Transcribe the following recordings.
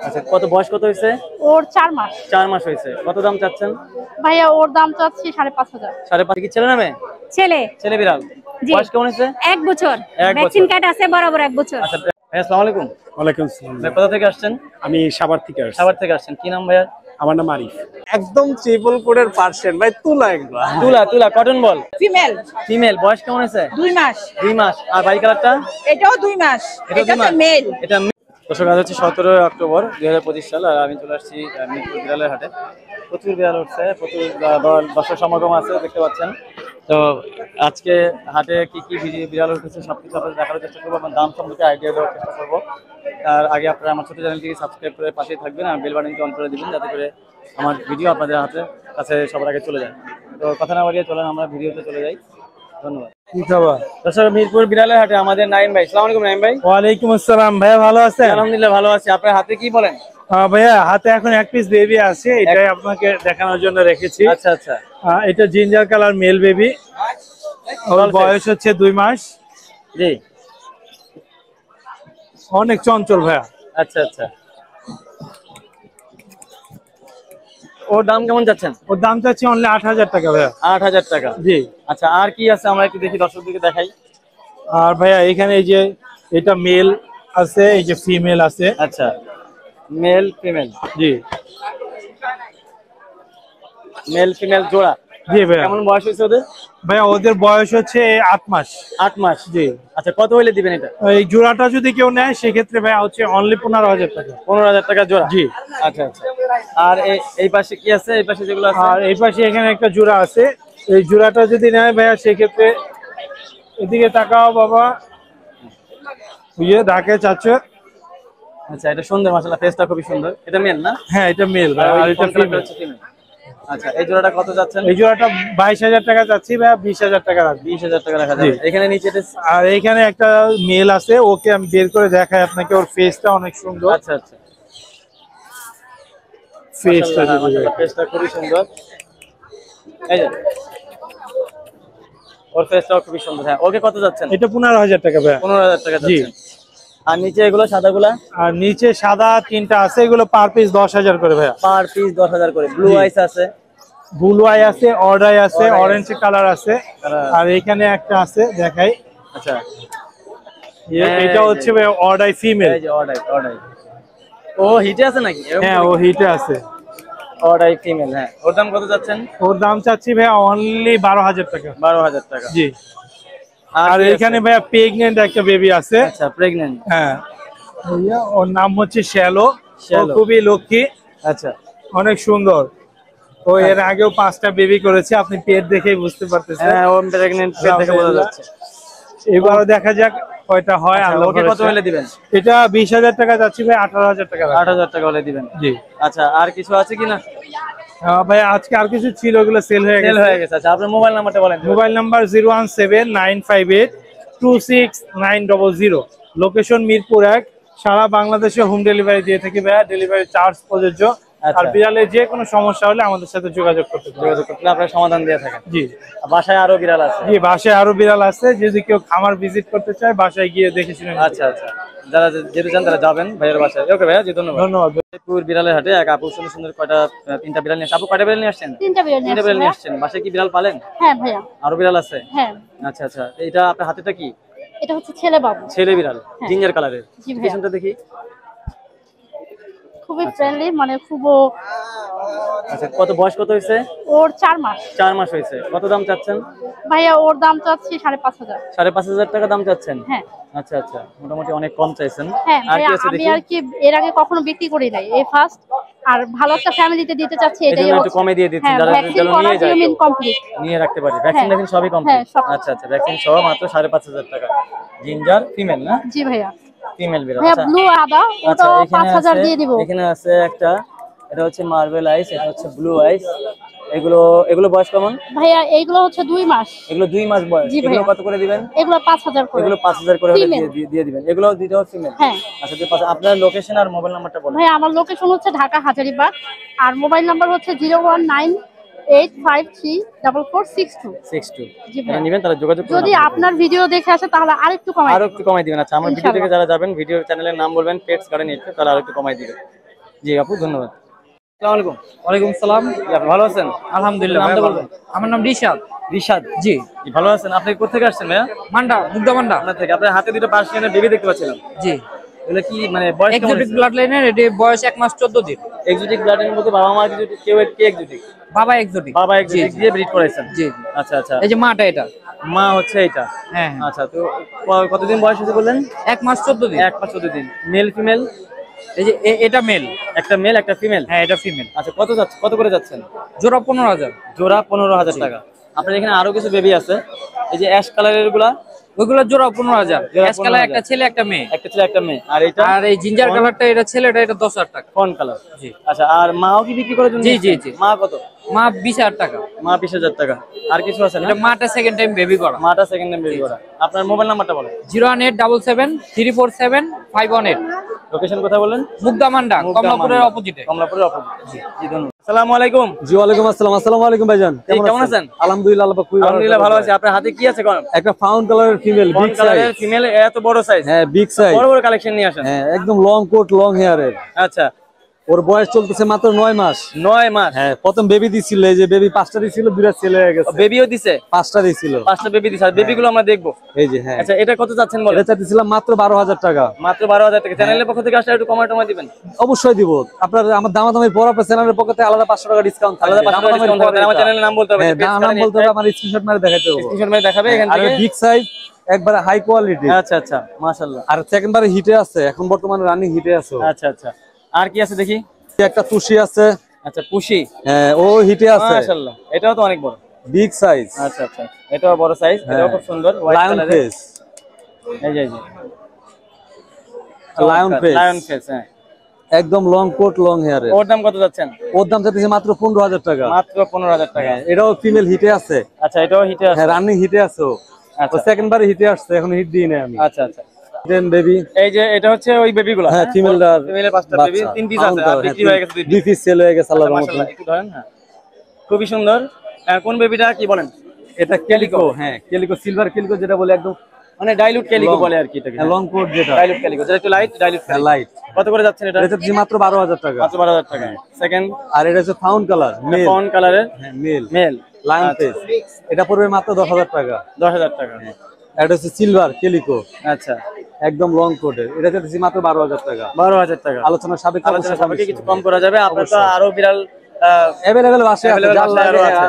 আচ্ছা, কত বয়স কত হয়েছে? ওর 4 মাস। 4 মাস হয়েছে। কত দাম চাচ্ছেন? ভাইয়া ওর দাম চাচ্ছি 5,500। 5.5 কি ছেলে না মেয়ে? ছেলে। ছেলে বিড়াল। বয়স কেমন হয়েছে? 1 বছর। 1 ভ্যাকসিন বছর। কার্ড আছে বরাবর 1 বছর। আচ্ছা ভাই, আসসালামু আলাইকুম। ওয়ালাইকুম আসসালাম। ভাই কোথা থেকে আসছেন? আমি সাভার থেকে আসছি। সাভার থেকে আসছেন। কি নাম ভাইয়া? আমার নাম আরিফ। একদম ট্রিপল কোডের পার্সেন্ট ভাই, তুলা একদম। তুলা কটন বল। ফিমেল। ফিমেল। বয়স কেমন হয়েছে? 2 মাস। 2 মাস। আর বাই কালারটা? এটাও 2 মাস। এটা তো মেল। এটা দর্শক, আজ হচ্ছে 17 অক্টোবর 2025 সাল। আর আমি চলে আসছি মিরপুর বিড়ালের হাটে। প্রচুর বিড়াল উঠছে, প্রচুর দর্শক সমাগম আছে, দেখতে পাচ্ছেন। তো আজকে হাটে কি কি বিড়াল উঠেছে সবকিছু আপনাদের দেখার চেষ্টা করবো এবং দাম সম্পর্কে আইডিয়া দেওয়ার চেষ্টা করবো। তার আগে আপনারা আমার ছোট চ্যানেলটিকে সাবস্ক্রাইব করে পাশেই থাকবেন আর বেল বাটনটি অন করে দিবেন, যাতে করে আমার ভিডিও আপনাদের কাছে সবার আগে চলে যায়। তো কথা না বাড়িয়ে চলেন আমরা ভিডিওতে চলে যাই। ধন্যবাদ। কি খবর? দর্শক, মিরপুর বিড়ালের হাটে আমাদের নাইম ভাই। আসসালামু আলাইকুম নাইম ভাই। ওয়ালাইকুম আসসালাম। ভাইয়া ভালো আছেন? আলহামদুলিল্লাহ ভালো আছি। আপনার হাতে কি বলেন? ভাইয়া হাতে এখন এক পিস বেবি আছে, এটাই আপনাকে দেখানোর জন্য রেখেছি। আচ্ছা আচ্ছা। এটা জিঞ্জার কালার মেল বেবি। ওর বয়স হচ্ছে 2 মাস। জি। অনেক চঞ্চল ভাইয়া। আচ্ছা আচ্ছা। ওর দাম কেমন যাচ্ছেন? ওর দাম চাচ্ছি অনলি 8,000 টাকা ভাইয়া। 8,000 টাকা। জি। আচ্ছা, আর কি আছে আমরা একটু দেখি, দর্শকদেরকে দেখাই। আর ভাইয়া এখানে এই যে এটা মেল আছে, এই যে ফিমেল আছে। আচ্ছা, মেল ফিমেল। জি। মেল ফিমেল জোড়া। জি ভাইয়া। কেমন বয়স হয়েছে ওদের? ভাইয়া ওদের বয়স হচ্ছে 8 মাস। 8 মাস। জি। আচ্ছা, কত হইলে দিবেন এটা? এই জোড়াটা যদি কেউ নেয় সেক্ষেত্রে ভাইয়া হচ্ছে অনলি 15,000 টাকা। 15,000 টাকা জোড়া। জি। আচ্ছা আচ্ছা। আর এই পাশে কি আছে? এই পাশে যেগুলো আছে? আর এই পাশে এখানে একটা জোড়া আছে, এই জোড়াটা যদি নেয় ভাইয়া সেক্ষেত্রে এদিকে তাকাও বাবা, বুঝে ঢাকে চাচ্ছে। আচ্ছা, এটা সুন্দর, মাশাআল্লাহ, ফেসটা খুবই সুন্দর। এটা মেল না? হ্যাঁ এটা মেল আর এটা ফিমেল। আচ্ছা, এই জোড়াটা কত যাচ্ছেন? এই জোড়াটা 22,000 টাকা যাচ্ছি ভাইয়া, 20,000 টাকা রাখবি। 20,000 টাকা রাখা যাবে। এখানে নিচে আর এইখানে একটা মেল আছে, ওকে আমি বের করে দেখাই আপনাকে। ওর ফেসটা অনেক সুন্দর। আচ্ছা আচ্ছা। ফেসটা খুবই সুন্দর। এই যে ওর ফেসটাও খুবই সুন্দর। হ্যাঁ, ওকে কত যাচ্ছেন? এটা 15,000 টাকা ভাইয়া। 15,000 টাকা যাচ্ছেন। আর নিচে এগুলো সাদাগুলা? আর নিচে সাদা 3টা আছে, এগুলো পার পিস 10,000 করে ভাইয়া। পার পিস 10,000 করে। ব্লু আইস আছে, ব্লু আই আছে, অর্ডাই আছে, অরেঞ্জ কালার আছে। আর এখানে একটা আছে দেখাই। আচ্ছা, এটা হচ্ছে ভাই অর্ডাই ফিমেল। এই যে অর্ডাই। ও হিটে আছে নাকি? হ্যাঁ ও হিটে আছে। অর্ডাই ফিমেল। হ্যাঁ, ওর দাম কত যাচ্ছেন? ওর দাম চাচ্ছি ভাই অনলি 12,000 টাকা। 12,000 টাকা। জি। আর এখানে ভাইয়া প্রেগন্যান্ট একটা বেবি আছে। আচ্ছা, প্রেগন্যান্ট। হ্যাঁ ভাইয়া, ওর নাম হচ্ছে শ্যালো। ও খুবই লক্ষ্মী। আচ্ছা, অনেক সুন্দর। ও এর আগেও 5টা বেবি করেছে, আপনি পেট দেখেই বুঝতে পারতেছেন। হ্যাঁ, ও প্রেগন্যান্ট, পেট দেখে বোঝা যাচ্ছে। এবারও দেখা যাক কয়টা হয়। ওকে কত হলে দিবেন? এটা 20,000 টাকা যাচ্ছি ভাই, 18,000 টাকা। 8,000 টাকা হলে দিবেন। জি। আচ্ছা, আর কিছু আছে কিনা? ভাই আজকে আর কিছু ছিল, ওগুলো সেল হয়ে গেছে। আচ্ছা, আপনার মোবাইল নাম্বারটা বলেন। Mobile number 01795826900। লোকেশন মিরপুর 1। সারা বাংলাদেশে হোম ডেলিভারি দিয়ে থাকি ভাইয়া, ডেলিভারি চার্জ প্রযোজ্য। আর বিড়ালের যে কোনো সমস্যা হলে আমাদের সাথে যোগাযোগ করতে আপনারা সমাধান দিয়ে থাকেন। জি। বাসায় আরো বিড়াল আছে? জি, বাসায় আরো বিড়াল আছে। যদি কেউ খামার ভিজিট করতে চায় বাসায় গিয়ে দেখে শুনে। আচ্ছা আচ্ছা। যারা যেতে চান তারা যাবেন ভাইয়ের বাসায়। ওকে ভাইয়া, জি, ধন্যবাদ। মিরপুর বিড়ালের হাটে এক আপু সুন্দর সুন্দর 3টা বিড়াল নিয়ে। আপু কয়টা বিড়াল নিয়ে আসছেন? 3টা বিড়াল নিয়ে আসছেন। বাসায় কি বিড়াল পালেন? হ্যাঁ ভাইয়া। আরো বিড়াল আছে? হ্যাঁ। আচ্ছা আচ্ছা। এটা আপনার হাতেটা কি? এটা হচ্ছে ছেলে বাবু। ছেলে বিড়াল, জিঞ্জার কালারের। জি ভাইয়া। পিছনটা দেখি। খুবই ফ্রেন্ডলি, মানে খুব। আচ্ছা, কত বয়স কত হয়েছে? ওর 4 মাস। 4 মাস হয়েছে। কত দাম চাচ্ছেন? ভাইয়া ওর দাম চাচ্ছি 5,500। 5,500 টাকা দাম চাচ্ছেন? হ্যাঁ। আচ্ছা আচ্ছা, মোটামুটি অনেক কম চাইছেন। হ্যাঁ আর কি ভাইয়া, আছে আমি দেখি। আর কি এর আগে কখনো বিক্রি করি নাই, এই ফার্স্ট। আর ভালো একটা ফ্যামিলিতে দিতে চাচ্ছি, এটাই একটু কমে দিয়ে দিচ্ছি, যারা নিয়ে যায় নিয়ে রাখতে পারি। ভ্যাকসিন সবই কমপ্লিট। আচ্ছা আচ্ছা, ভ্যাকসিন সহ মাত্র 5,500 টাকা। জিঞ্জার ফিমেল না? জি ভাইয়া। ফিমেল বিড়াল। ভাইয়া ব্লু আদা, ওটা 5,000 দিয়ে দিব। এখানে আছে একটা, এটা হচ্ছে মার্বেল আইস, এটা হচ্ছে ব্লু আইস। এগুলো বয়স কেমন? ভাইয়া এইগুলো হচ্ছে 2 মাস। এগুলো 2 মাস বয়স। এগুলো কত করে দিবেন? এগুলো 5,000 করে। এগুলো 5,000 করে দিয়ে দিবেন। এগুলো দুটো ফিমেল। হ্যাঁ। আচ্ছা, আপনার লোকেশন আর মোবাইল নাম্বারটা বলুন। ভাইয়া আমার লোকেশন হচ্ছে ঢাকা হাজারীবাগ, আর মোবাইল নাম্বার হচ্ছে 01985344662। জি ভাইয়া, নেবেন তাহলে যোগাযোগ করুন। যদি আপনার ভিডিও দেখে আসে তাহলে আরেকটু কমাই দিবেন। আচ্ছা, আমার ভিডিও থেকে যারা যাবেন ভিডিও চ্যানেলের নাম বলবেন পেটস গার্ডেন, তাহলে আরেকটু কমাই দিবেন। জি আপু, ধন্যবাদ। আসসালামু আলাইকুম। ওয়ালাইকুম সালাম। জি, আপনি ভালো আছেন? আলহামদুলিল্লাহ, নামটা ভাই, বলবেন? আমার নাম রিশাদ। রিশাদ। জি। জি, ভালো আছেন? আপনি কোথা থেকে আসছেন ভাইয়া? মান্ডা, মুগদা মান্ডা। আপনার থেকে। আপনার হাতে দুটো পার্সিয়ানের বেবি দেখতে পাচ্ছিলাম। জি। এগুলো কি মানে বয়স কেমন? এক্সোটিক ব্লাড লাইনের, এটি বয়স 1 মাস 14 দিন। এক্সোটিক ব্লাডের মধ্যে বাবা মা কিছু কেউ কে এক্সোটিক? বাবা এক্সোটিক। বাবা জি, এক্সোটিক জি। দিয়ে ব্রিড করাইছেন? জি। আচ্ছা আচ্ছা। এই যে মাটা এটা। মা হচ্ছে এটা? হ্যাঁ। আচ্ছা, তো কতদিন বয়স হয়েছে বললেন? 1 মাস 14 দিন। 1 মাস 14 দিন। Male female? এই যে এটা মেল। একটা মেল একটা ফিমেল? হ্যাঁ, এটা ফিমেল। আচ্ছা, কত করে যাচ্ছেন? জোড়া 15,000। জোড়া 15,000 টাকা। আপনার এখানে আরো কিছু বেবি আছে, এই যে অ্যাশ কালারের গুলা? ওইগুলো জোড়া 15,000। জোড়া অ্যাশ কালার 15,000। একটা ছেলে একটা মেয়ে। একটা ছেলে একটা মেয়ে। আর এটা? আর এই জিঞ্জার কালারটা এটা ছেলেটা, এটা 10,000 টাকা। কোন কালার? জি। আচ্ছা, আর মাও কি বিক্রি করার জন্য? জি, জি, জি। মা কত? মা 20,000 টাকা। মা 20,000 টাকা। আর কিছু আছে না? এটা মাটা সেকেন্ড টাইম বেবি করা। মাটা সেকেন্ড টাইম বেবি করা। আপনার মোবাইল নাম্বারটা বলেন। 01877347518। লোকেশন কোথায় বলেন? মুগদা মান্ডা, কমলাপুরের অপোজিটে। কমলাপুরের অপোজিট। জি জি, ধন্যবাদ। আসসালামু আলাইকুম। জি ওয়ালাইকুম আসসালাম। আসসালামু আলাইকুম ভাইজান, কেমন আছেন? আলহামদুলিল্লাহ, আল্লাহ পাক খুবই ভালো আলহামদুলিল্লাহ ভালো রাখছে। আছি। আপনার হাতে কি আছে কোন? একটা ফাউন্ড কালারের ফিমেল, কোন বিগ কালারের সাইজ। ফিমেল? এত বড় সাইজ? হ্যাঁ, বিগ সাইজ। বড় বড় কালেকশন নিয়ে আসেন। হ্যাঁ, একদম লং কোট, লং হেয়ারের। আচ্ছা, ওর বয়স চলতেছে মাত্র 9 মাস। 9 মাস? হ্যাঁ, প্রথম বেবি দিছিল, এই যে বেবি 5টা দিছিল, 2টা ছেলে হয়ে গেছে। বেবিও দিছে? 5টা দিছিল। 5টা বেবি দিছে। আর বেবিগুলো আমরা দেখবো। এই যে হ্যাঁ। আচ্ছা, এটা কত চাচ্ছেন বলেন? এটা চাইছিলাম মাত্র 12,000 টাকা। মাত্র 12,000 টাকা। চ্যানেলের পক্ষ থেকে আসলে একটু কমায় দিবেন। অবশ্যই দিব। আপনার আমার দামাদামির পর আপনার চ্যানেলের পক্ষ থেকে আলাদা 500 টাকা ডিসকাউন্ট থাকবে। আলাদা 500 টাকা ডিসকাউন্ট হবে। আমার চ্যানেলের নাম বলতে হবে। হ্যাঁ, নাম বলতে হবে, আমার স্ক্রিনশট মেরে দেখাইতে হবে। স্ক্রিনশট মেরে দেখাবে এখান আর থেকে। বিগ সাইজ, একবারে হাই কোয়ালিটি। আচ্ছা আচ্ছা, মাশাআল্লাহ। আর সেকেন্ডবারে হিটে আছে, এখন বর্তমানে রানিং হিটে আছে। আচ্ছা আচ্ছা। আর কি আছে দেখি? একটা তুষি আছে। আচ্ছা, পুশি। হ্যাঁ, ও হিটে আছে। মাশাআল্লাহ, এটাও তো অনেক বড়। Big size. আচ্ছা আচ্ছা, এটাও বড় সাইজ। এটাও খুব সুন্দর, হোয়াইট লায়ন কালারের। ফেস। এই যে লায়ন ফেস। লায়ন ফেস, হ্যাঁ। একদম লং কোট, লং হেয়ারে। ওর দাম কত যাচ্ছেন? ওর দাম চাইতেছে মাত্র 15,000 টাকা। মাত্র 15,000 টাকা। এটাও ফিমেল হিটে আছে। আচ্ছা, এটাও হিটে আছে? হ্যাঁ, রানিং হিটে আছে। আচ্ছা। তো সেকেন্ডবারে হিটে আসছে, এখন হিট দিই না আমি। আচ্ছা আচ্ছা। দেন বেবি। এই যে এটা হচ্ছে ওই বেবিগুলো? হ্যাঁ, ফিমেলটার। ফিমেলের 5টা বেবি, 3 পিস আছে, আর বিক্রি হয়ে গেছে 2 2 পিস সেল হয়ে গেছে আল্লাহর রহমতে। মাশাআল্লাহ, একটু ধরেন। হ্যাঁ, খুবই সুন্দর। কোন বেবিটা কি বলেন? এটা ক্যালিকো। হ্যাঁ, ক্যালিকো, সিলভার ক্যালিকো যেটা বলে, একদম মানে ডাইলুট ক্যালিকো বলে আর কি এটাকে। লং কোট যেটা। ডাইলুট ক্যালিকো, যেটা একটু লাইট ডাইলুট। হ্যাঁ, লাইট। কত করে যাচ্ছেন এটা? এটা হচ্ছে মাত্র 12,000 টাকা। মাত্র 12,000 টাকা। সেকেন্ড? আর এটা হচ্ছে ফাউন্ড কালার, মেল। কোন কালারের? হ্যাঁ, মেল। Mail lion face. এটা পড়বে মাত্র 10,000 টাকা। 10,000 টাকা। এটা হচ্ছে সিলভার ক্যালিকো, আচ্ছা, একদম লং কোটের। এটা চাইতেছি মাত্র 12,000 টাকা। 12,000 টাকা। আলোচনা সাপেক্ষে আলোচনা সাপেক্ষে কিছু কম করা যাবে। আপনার তো আরো বিড়াল अवेलेबल আছে, available যার বাসায় লাগে আরো আছে।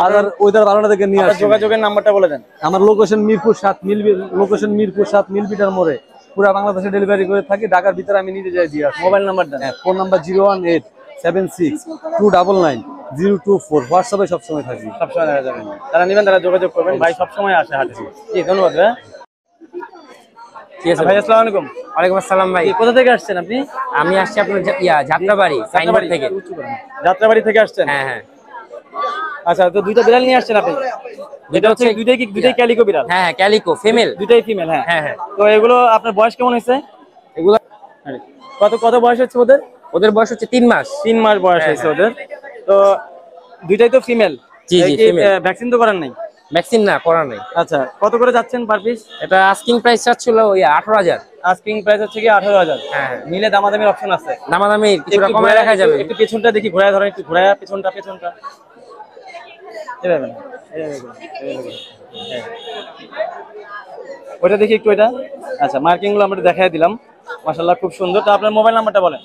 আর ওইটার ভালোটা থেকে নিয়ে আপনার আসি। যোগাযোগের নাম্বারটা বলে দেন। আমার লোকেশন মিরপুর 7 মিলবিটার মোড়ে। পুরো বাংলাদেশে ডেলিভারি করে থাকি। ঢাকার ভিতরে আমি নিজে যাই দিয়ে আসি। মোবাইল নাম্বার দেন। Phone number 01876299024। হোয়াটসঅ্যাপে সবসময় থাকি। সবসময় দেখা যাবে। যারা নেবেন তারা যোগাযোগ করবেন। ভাই সবসময় আসে হাটে। জি, ধন্যবাদ ভাই। ঠিক আছে ভাই, আসসালামু আলাইকুম। ওয়ালাইকুম আসসালাম ভাই। কোথা থেকে আসছেন আপনি? আমি আসছি আপনার যাত্রাবাড়ি সাইনবোর্ড থেকে। যাত্রাবাড়ি থেকে আসছেন? হ্যাঁ হ্যাঁ। আচ্ছা, তো দুইটা বিড়াল নিয়ে আসছেন আপনি? এটা হচ্ছে দুইটাই ক্যালিকো বিড়াল? হ্যাঁ হ্যাঁ, ক্যালিকো ফিমেল। দুইটাই ফিমেল? হ্যাঁ হ্যাঁ হ্যাঁ। তো এগুলো আপনার বয়স কেমন হয়েছে? এগুলো কত কত বয়স হচ্ছে ওদের? ওদের বয়স হচ্ছে 3 মাস। 3 মাস বয়স হয়েছে ওদের। তো দুইটাই তো ফিমেল? জি জি, ফিমেল। ভ্যাকসিন তো করার নাই? ভ্যাকসিন না, করা নাই। আচ্ছা, কত করে যাচ্ছেন পার পিস? এটা আস্কিং প্রাইস ছিল 18,000। আস্কিং প্রাইস হচ্ছে কি 18,000? হ্যাঁ। নিলে দামাদামির অপশন আছে? দামাদামি কিছুটা একটু কমে ঘোরায় রাখা যাবে। একটু পেছনটা দেখি, ঘোরায় ধরেন, একটু ঘোরায় পেছনটা। এভাবে না, এভাবে। হ্যাঁ। ওটা দেখি একটু, এটা। আচ্ছা, মার্কিং গুলো আমরা দেখাই দিলাম। মাশাআল্লাহ, খুব সুন্দর। তো আপনার মোবাইল নাম্বারটা বলেন।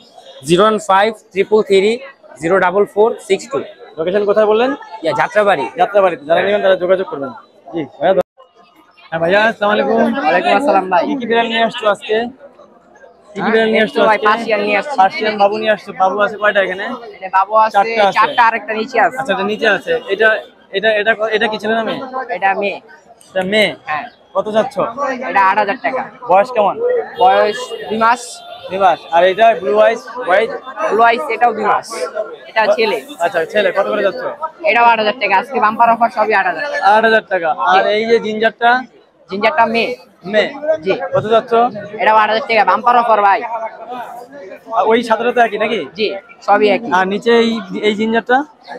015333446 লোকেশন কোথায় বললেন? যাত্রাবাড়ি। যাত্রাবাড়িতে। যারা নেবেন তারা যোগাযোগ করবেন। জি ভাইয়া। হ্যাঁ ভাইয়া, আসসালামু আলাইকুম। ওয়ালাইকুম আসসালাম ভাই। কি বিড়াল নিয়ে আসছো আজকে? কি বিড়াল নিয়ে আসছো ভাই, আজকে? পার্সিয়ান নিয়ে আসছি। পার্সিয়ান বাবু নিয়ে আসছো। বাবু আছে কয়টা এখানে? বাবু আছে 4টা আছে। 4টা, আরেকটা নিচে আছে। আচ্ছা, এটা নিচে আছে। এটা এটা এটা এটা কি ছেলে না মেয়ে? এটা মেয়ে। এটা মেয়ে? হ্যাঁ। কত যাচ্ছ? এটা 8,000 টাকা। বয়স কেমন? বয়স 2 মাস। 2 মাস। আর এটা ব্লু আইস হোয়াইট? ব্লু আইস, এটাও 2 মাস। এটা ছেলে। আচ্ছা, ছেলে। কত করে যাচ্ছ? এটাও 8,000 টাকা। আজকে বাম্পার অফার, সবই 8,000 টাকা। 8,000 টাকা। আর এই যে জিঞ্জারটা? জিঞ্জারটা মেয়ে। মেয়ে। জি। কত যাচ্ছ? এটাও 8,000 টাকা, বাম্পার অফার ভাই। ওই সাদাটা তো একই নাকি? জি, সবই একই। আর নিচে এই জিঞ্জারটা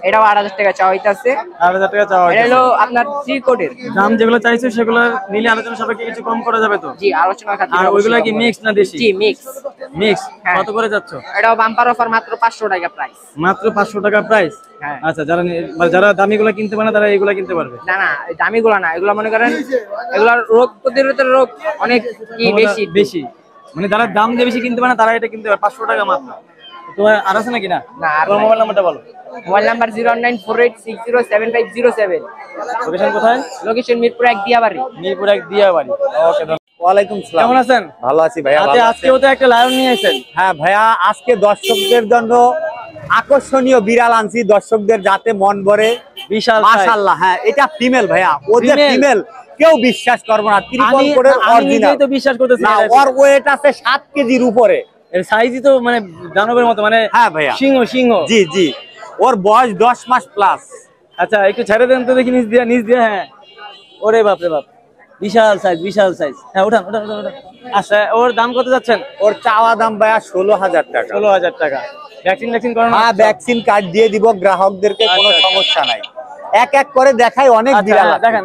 এটাও 8,000 টাকা চাওয়া হইতাছে। 8,000 টাকা চাওয়া এটা হয়েছে। হলো আপনার 3 কোটের। দাম যেগুলো চাইছো সেগুলো নিলে আলোচনা সাপেক্ষে কিছু কম করা যাবে তো? জি, আলোচনার খাতিরে। আর ওইগুলা কি মিক্স না দেশি? জি, মিক্স। মিক্স। হ্যাঁ। কত করে যাচ্ছ? এটাও বাম্পার অফার, মাত্র 500 টাকা প্রাইস। মাত্র 500 টাকা প্রাইস। হ্যাঁ। আচ্ছা, যারা দামিগুলো কিনতে পারে না তারা এইগুলা কিনতে পারবে। না না, এই দামিগুলো না, এগুলো মনে করেন এগুলার রোগ প্রতিরোধের রোগ অনেক কি বেশি বেশি, মানে যারা দাম দিয়ে বেশি কিনতে পারে না তারা এটা কিনতে পারে 500 টাকা মাত্র। তোমার আর আছে নাকি? না, না, আর তোমার নাই। মোবাইল নাম্বারটা বলো। Mobile number 09486075507। লোকেশন কোথায়? লোকেশন মিরপুর 1 দিয়াবাড়ি। মিরপুর 1 দিয়াবাড়ি। ওকে, ওয়ালাইকুম সালাম। কেমন আছেন? ভালো আছি ভাইয়া। আজকে আজকেও তো একটা লায়ন নিয়ে এসেছেন। হ্যাঁ ভাইয়া, আজকে দর্শকদের জন্য আকর্ষণীয় বিড়াল আনছি, দর্শকদের যাতে মন ভরে। বিশাল মাশাআল্লাহ। হ্যাঁ, এটা ফিমেল ভাইয়া, ওদের Female? ফিমেল কেউ বিশ্বাস করবে না। ত্রিপল কোডের আমি অরিজিনাল। নিজেই তো বিশ্বাস করতেছি না, না। ওর ওয়েট আছে 7 কেজির উপরে। এর সাইজই তো মানে দানবের মতো, মানে হ্যাঁ ভাইয়া। সিংহ। জি জি, ওর বয়স 10 মাস প্লাস। আচ্ছা, একটু ছেড়ে দেন তো দেখি নিচ দিয়ে। হ্যাঁ, ওরে বাপ রে বাপ, বিশাল সাইজ। হ্যাঁ, উঠান। আচ্ছা, ওর দাম কত যাচ্ছেন? ওর চাওয়া দাম ভাইয়া 16,000 টাকা। 16,000 টাকা। ভ্যাকসিন করানো? হ্যাঁ, ভ্যাকসিন কার্ড দিয়ে দিব গ্রাহকদেরকে, কোনো আচ্ছা। সমস্যা নাই। এক এক করে দেখাই, অনেক আচ্ছা, বিড়াল আছে। দেখেন।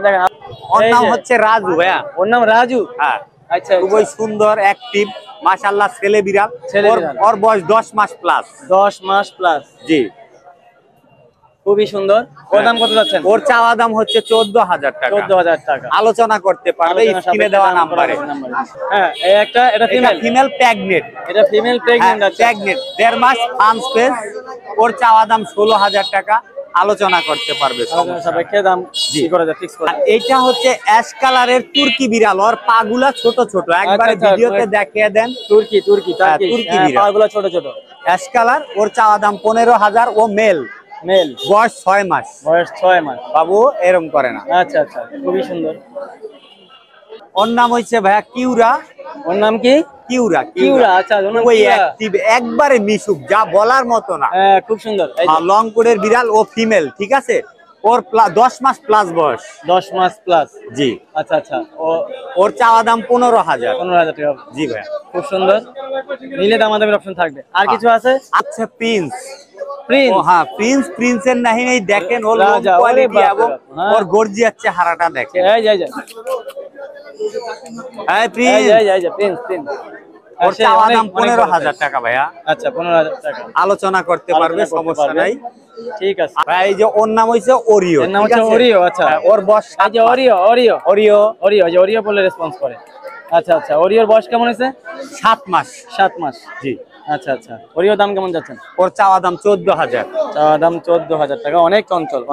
ওর এই নাম যে, হচ্ছে রাজু ভাইয়া। ওর নাম রাজু। হ্যাঁ, আচ্ছা, খুবই সুন্দর, অ্যাক্টিভ, মাশাআল্লাহ, ছেলে বিড়াল। ছেলে ওর- বিড়াল। ওর বয়স 10 মাস প্লাস। 10 মাস প্লাস। জি। খুবই সুন্দর। ওর দাম কত যাচ্ছেন? ওর চাওয়া দাম হচ্ছে 14,000 টাকা। 14,000 টাকা। আলোচনা করতে পারবে আলোচনা স্ক্রিনে সাপেক্ষে দেওয়া দাম করা নাম্বারে। যাবে। হ্যাঁ, এটা এটা ফিমেল। Female pregnant. এটা ফিমেল প্রেগন্যান্ট আছে। প্রেগনেন্ট 1.5 মাস ফার্ম স্পেস। ওর চাওয়া দাম 16,000 টাকা। আলোচনা করতে পারবে, আলোচনা সমস্যা নাই। সাপেক্ষে দাম কি করা যায়, ফিক্স করা আর যায়। এইটা হচ্ছে অ্যাশ কালারের তুর্কি বিড়াল। ওর পাগুলা ছোট ছোট, একবারে আচ্ছা, ভিডিওতে দেখিয়ে দেন। তুর্কি তুর্কি বিড়াল। পাগুলো ছোট। Ash colour. ওর চাওয়া দাম 15,000। ও মেল, মেল, বয়স 6 মাস। বয়স 6 মাস। বাবু এরম করে না। আচ্ছা, খুবই সুন্দর। ওর নাম হচ্ছে ভাইয়া কিউরা। ওর নাম কি? কিউরা। আচ্ছা, ওর নাম ওই কিউরা। অ্যাক্টিভ, একবারে মিশুক, যা বলার মতো না। হ্যাঁ, খুব সুন্দর। এই যে, লং কোডের বিড়াল। ও ফিমেল, ঠিক আছে। ওর 10 মাস প্লাস বয়স। 10 মাস প্লাস। জি। আচ্ছা, ওর চাওয়া দাম 15,000। 15,000 টাকা। জি ভাইয়া। খুব সুন্দর। নিলে দামাদামির অপশন থাকবে। আর কিছু আছে? আচ্ছা, প্রিন্স। প্রিন্স। ও হ্যাঁ, প্রিন্সের নাহিনী দেখেন। ওর রাজা, ওরে কোয়ালিটি বাপ রে এবং বাপ, হ্যাঁ। ওর গর্জিয়াস চেহারাটা দেখেন। এই যে হ্যাঁ, প্রিন্স। প্রিন্স। ওর চাওয়া দাম 15,000 টাকা ভাইয়া। আচ্ছা, 15,000 টাকা। আলোচনা করতে পারবে, আলোচনা করতে সমস্যা পারবে। নাই। ঠিক আছে। ভাই, এই যে ওর নাম হইছে ওরিও। এর নাম ঠিক হচ্ছে আছে? ওরিও। আচ্ছা, হ্যাঁ, ওর বয়স এই যে 7 মাস। ওরিও যে ওরিও বলে রেসপন্স করে। আচ্ছা, ওরিওর বয়স কেমন হয়েছে? 7 মাস। 7 মাস। জি। আচ্ছা, ওরিও দাম কেমন যাচ্ছেন? ওর চাওয়া দাম 14,000। দাম 14,000 টাকা। অনেক চঞ্চল।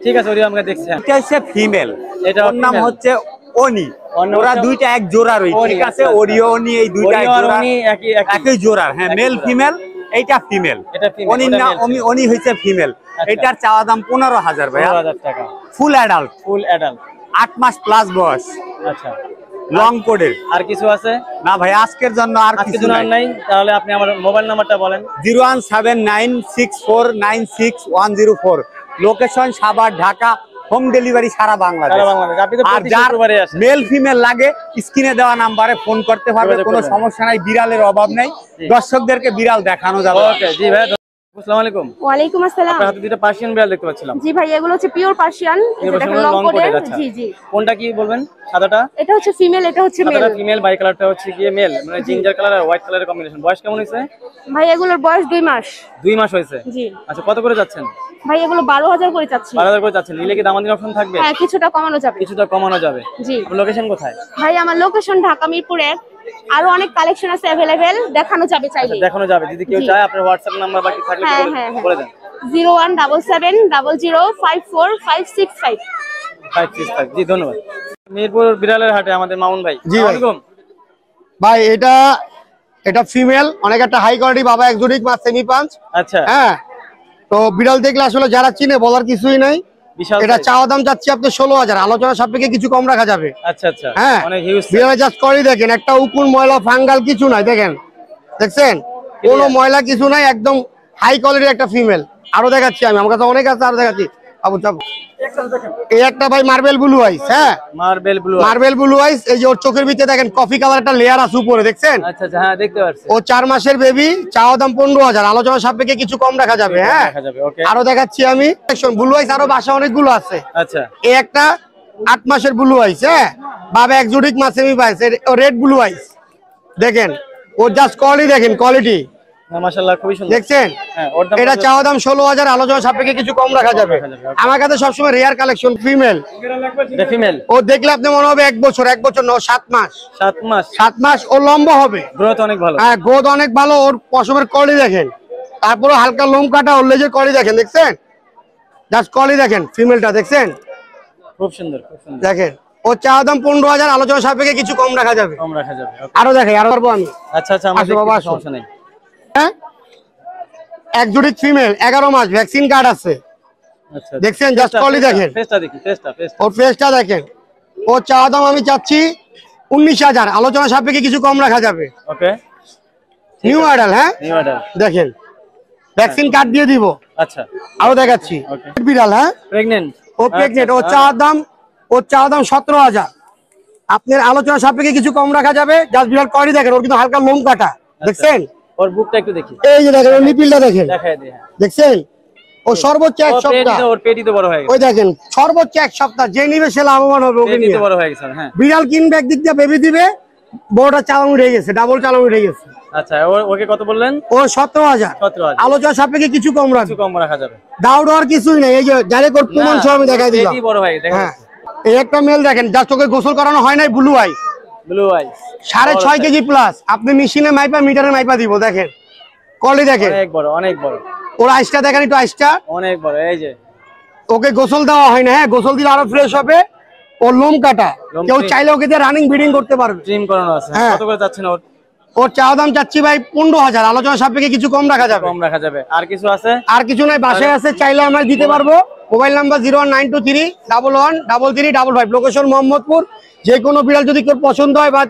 ঠিক আছে, ওরিও আমরা দেখছি। এটা হচ্ছে ফিমেল। এটা ওর নাম female। হচ্ছে অনি। অনি ওরা হচ্ছে- দুইটা এক জোড়া রই, অনি, ঠিক আছে। আচ্ছা। ওরিও অনি, এই দুইটা এক ওরিও আর জোড়া, অনি একই। একই জোড়ার। হ্যাঁ, একই মেল জোড়া। ফিমেল। এইটা ফিমেল। এটা female, অনির ওটা নাম male। অনি হইছে ফিমেল। আচ্ছা। এটার চাওয়া দাম 15,000 ভাইয়া। 15,000 টাকা। Full adult, full adult. 8 মাস প্লাস বয়স, আচ্ছা, লং কোডের। আর কিছু আছে? না ভাই, আজকের জন্য আর আজকে কিছু জন্য আর নাই। নাই। তাহলে আপনি আমার মোবাইল নাম্বারটা বলেন। 01796496104। Location Savar, Dhaka. Home delivery সারা বাংলাদেশ। সারা বাংলাদেশ। আপনি তো আর প্রতি যার শুক্রবারে আসেন। মেল ফিমেল লাগে, স্ক্রিনে দেওয়া নাম্বারে ফোন করতে পারবে, যোগাযোগ কোনো করবেন। সমস্যা নাই। বিড়ালের অভাব নাই, দর্শকদেরকে বিড়াল দেখানো যাবে। ওকে, জি ভাই। আসসালামু আলাইকুম। ওয়ালাইকুম আসসালাম। আপনার হাতে দুটো পার্সিয়ান বিড়াল দেখতে পাচ্ছিলাম। জি ভাই, এগুলো হচ্ছে পিওর পার্সিয়ান। দেখেন লং কোডের। জি। কোনটা কি বলবেন? সাদাটা? এটা হচ্ছে ফিমেল, এটা হচ্ছে মেল। সাদাটা ফিমেল, বাই কালারটা হচ্ছে গিয়ে মেল, মানে জিঞ্জার কালার আর হোয়াইট কালারের কম্বিনেশন। বয়স কেমন হয়েছে? ভাই এগুলোর বয়স 2 মাস। 2 মাস হয়েছে। জি। আচ্ছা, কত করে যাচ্ছেন? ভাই এগুলো 12,000 করে চাচ্ছি। 12,000 করে যাচ্ছেন। নিলে কি দামাদামি অপশন থাকবে? হ্যাঁ, কিছুটা কমানো যাবে। কিছুটা কমানো যাবে। জি। লোকেশন কোথায়? ভাই আমার লোকেশন ঢাকা মিরপুর 1। আরো অনেক কালেকশন আছে अवेलेबल, দেখানো যাবে চাইলে। দেখানো যাবে। যদি কেউ জি। চায়, আপনার হোয়াটসঅ্যাপ নাম্বার বাকি থাকলে হ্যাঁ। বলে দেন। 01770054565। 565। জি, ধন্যবাদ। মিরপুর বিড়ালের হাটে আমাদের মামুন ভাই। জি ভাই। আসসালামু আলাইকুম। ভাই এটা ফিমেল, অনেক একটা হাই কোয়ালিটি বাবা এক্সোটিক মাছ সেমি পাঞ্চ। আচ্ছা, হ্যাঁ, তো বিড়াল দেখলে আসলে যারা চিনে বলার কিছুই নাই। বিশাল এটা size। চাওয়া দাম চাচ্ছি আপনি 16,000। আলোচনা সাপেক্ষে কিছু কম রাখা যাবে। আচ্ছা, হ্যাঁ, অনেক হিউজ। বিড়ালে জাস্ট করি দেখেন, একটা উকুন ময়লা ফাঙ্গাল কিছু নাই। দেখেন, দেখছেন কোনো ময়লা কিছু নাই, একদম হাই কোয়ালিটির একটা ফিমেল। আরো দেখাচ্ছি আমি, আমার কাছে অনেক আছে, আরো দেখাচ্ছি। আবু চাপ এই একটা ভাই মার্বেল ব্লু আইস, হ্যাঁ মার্বেল ব্লু আইস। এই যে ওর চোখের ভিতরে দেখেন কফি কালার একটা লেয়ার আছে উপরে, দেখছেন? আচ্ছা আচ্ছা, হ্যাঁ দেখতে পাচ্ছি। ও 4 মাসের বেবি, চাওয়া দাম 15,000, আলোচনা সাপেক্ষে কিছু কম রাখা যাবে। হ্যাঁ আরো দেখাচ্ছি আমি ব্লু আইস, আরো বাসা অনেকগুলো আছে। আচ্ছা এই একটা 8 মাসের ব্লু আইস, হ্যাঁ বাবা এক্সোটিক মাসেমি পাইস, রেড ব্লু আইস দেখেন, ওর জাস্ট কোয়ালিটি দেখেন, কোয়ালিটি মাশাআল্লাহ খুবই সুন্দর দেখছেন। এটা চাওয়া দাম 16,000, আলোচনা সাপেক্ষে কিছু কম রাখা যাবে। আমার কাছে সবসময় রেয়ার কালেকশন ফিমেল। ফিমেল ও দেখলে আপনি মনে হবে 1 বছর, 1 বছর না 7 মাস। 7 মাস ও লম্বা হবে, গ্রোথ অনেক ভালো। হ্যাঁ গ্রোথ অনেক ভালো। ওর পশমের কোয়ালিটি দেখেন, তারপরে হালকা লোম কাটা, ওর লেজের কোয়ালিটি দেখেন, দেখছেন? জাস্ট কোয়ালিটি দেখেন ফিমেলটা, দেখছেন? খুব সুন্দর খুব সুন্দর দেখেন ও চাওয়া দাম 15,000, আলোচনা সাপেক্ষে কিছু কম রাখা যাবে। কম রাখা যাবে। আরো দেখাই, আরো পারবো আমি। আচ্ছা আচ্ছা, আমার সমস্যা নেই। হ্যাঁ এক্সোটিক ফিমেল 11 মাস, ভ্যাকসিন কার্ড আছে। আচ্ছা দেখছেন? জাস্ট কোয়ালিটি দেখেন, ফেসটা দেখি, ফেসটা ওর ফেসটা দেখেন। ও চাওয়া দাম আমি চাচ্ছি 19,000, আলোচনা সাপেক্ষে কিছু কম রাখা যাবে। ওকে নিউ অ্যাডাল, হ্যাঁ নিউ অ্যাডাল দেখেন, ভ্যাকসিন কার্ড দিয়ে দিব। আচ্ছা আরো দেখাচ্ছি বিড়াল, হ্যাঁ প্রেগন্যান্ট, ও প্রেগনেন্ট। ও চাওয়া দাম 17,000, আপনার আলোচনা সাপেক্ষে কিছু কম রাখা যাবে। জাস্ট বিড়াল কোয়ালিটি দেখেন, ওর কিন্তু হালকা লোম কাটা, দেখছেন? ওর বুকটা একটু দেখি, এই যে দেখেন, ওর নিপিলটা দেখেন, দেখায় দে। দেখছেন? ও সর্বোচ্চ 1 সপ্তাহ, ওর পেটই তো বড় হয়ে গেছে। ওই দেখেন সর্বোচ্চ 1 সপ্তাহ, যে নিবে সে লাভবান হবে। ওকে পেটই নিয়ে তো বড় হয়ে গেছে। হ্যাঁ বিড়াল কিনবে একদিক দিয়ে, বেবি দিবে, বড়টা চালান উঠে গেছে, ডাবল চালান উঠে গেছে। আচ্ছা ওকে কত বললেন? ও 17,000, 17,000, আলোচনা সাপেক্ষে কিছু কম রাখবে, কিছু কম রাখা যাবে। দাউড আর কিছুই নাই। এই যে ডাইরেক্ট ওর প্রমাণ সহ আমি দেখাই দিলাম। পেটই বড় হয়ে গেছে। হ্যাঁ এই একটা মেল দেখেন, জাস্ট ওকে গোসল করানো হয় নাই, ব্লু আইস, ব্লু আইস 6.5 কেজি প্লাস। আপনি মেশিনে মাইপা, মিটারে মাইপা দিব, দেখেন কোয়ালিটি দেখেন, অনেক বড় অনেক বড়। ওর আইসটা দেখেন, একটু আইসটা অনেক বড়। এই যে ওকে গোসল দেওয়া হয় না, হ্যাঁ গোসল দিলে আরো ফ্রেশ হবে। ওর লোম কাটা, কেউ চাইলে ওকে দিয়ে রানিং ব্রিডিং করতে পারবে। ট্রিম করানো আছে। হ্যাঁ। কত করে যাচ্ছেন ওর? ওর চাওয়া দাম চাচ্ছি ভাই 15,000, আলোচনা সাপেক্ষে কিছু কম রাখা যাবে। কম রাখা যাবে। আর কিছু আছে? আর কিছু নাই, বাসায় আছে, চাইলে আমরা দিতে পারবো। Mobile number 01923113355, location Mohammadpur. যে কোনো বিড়াল যদি কেউ পছন্দ হয় বা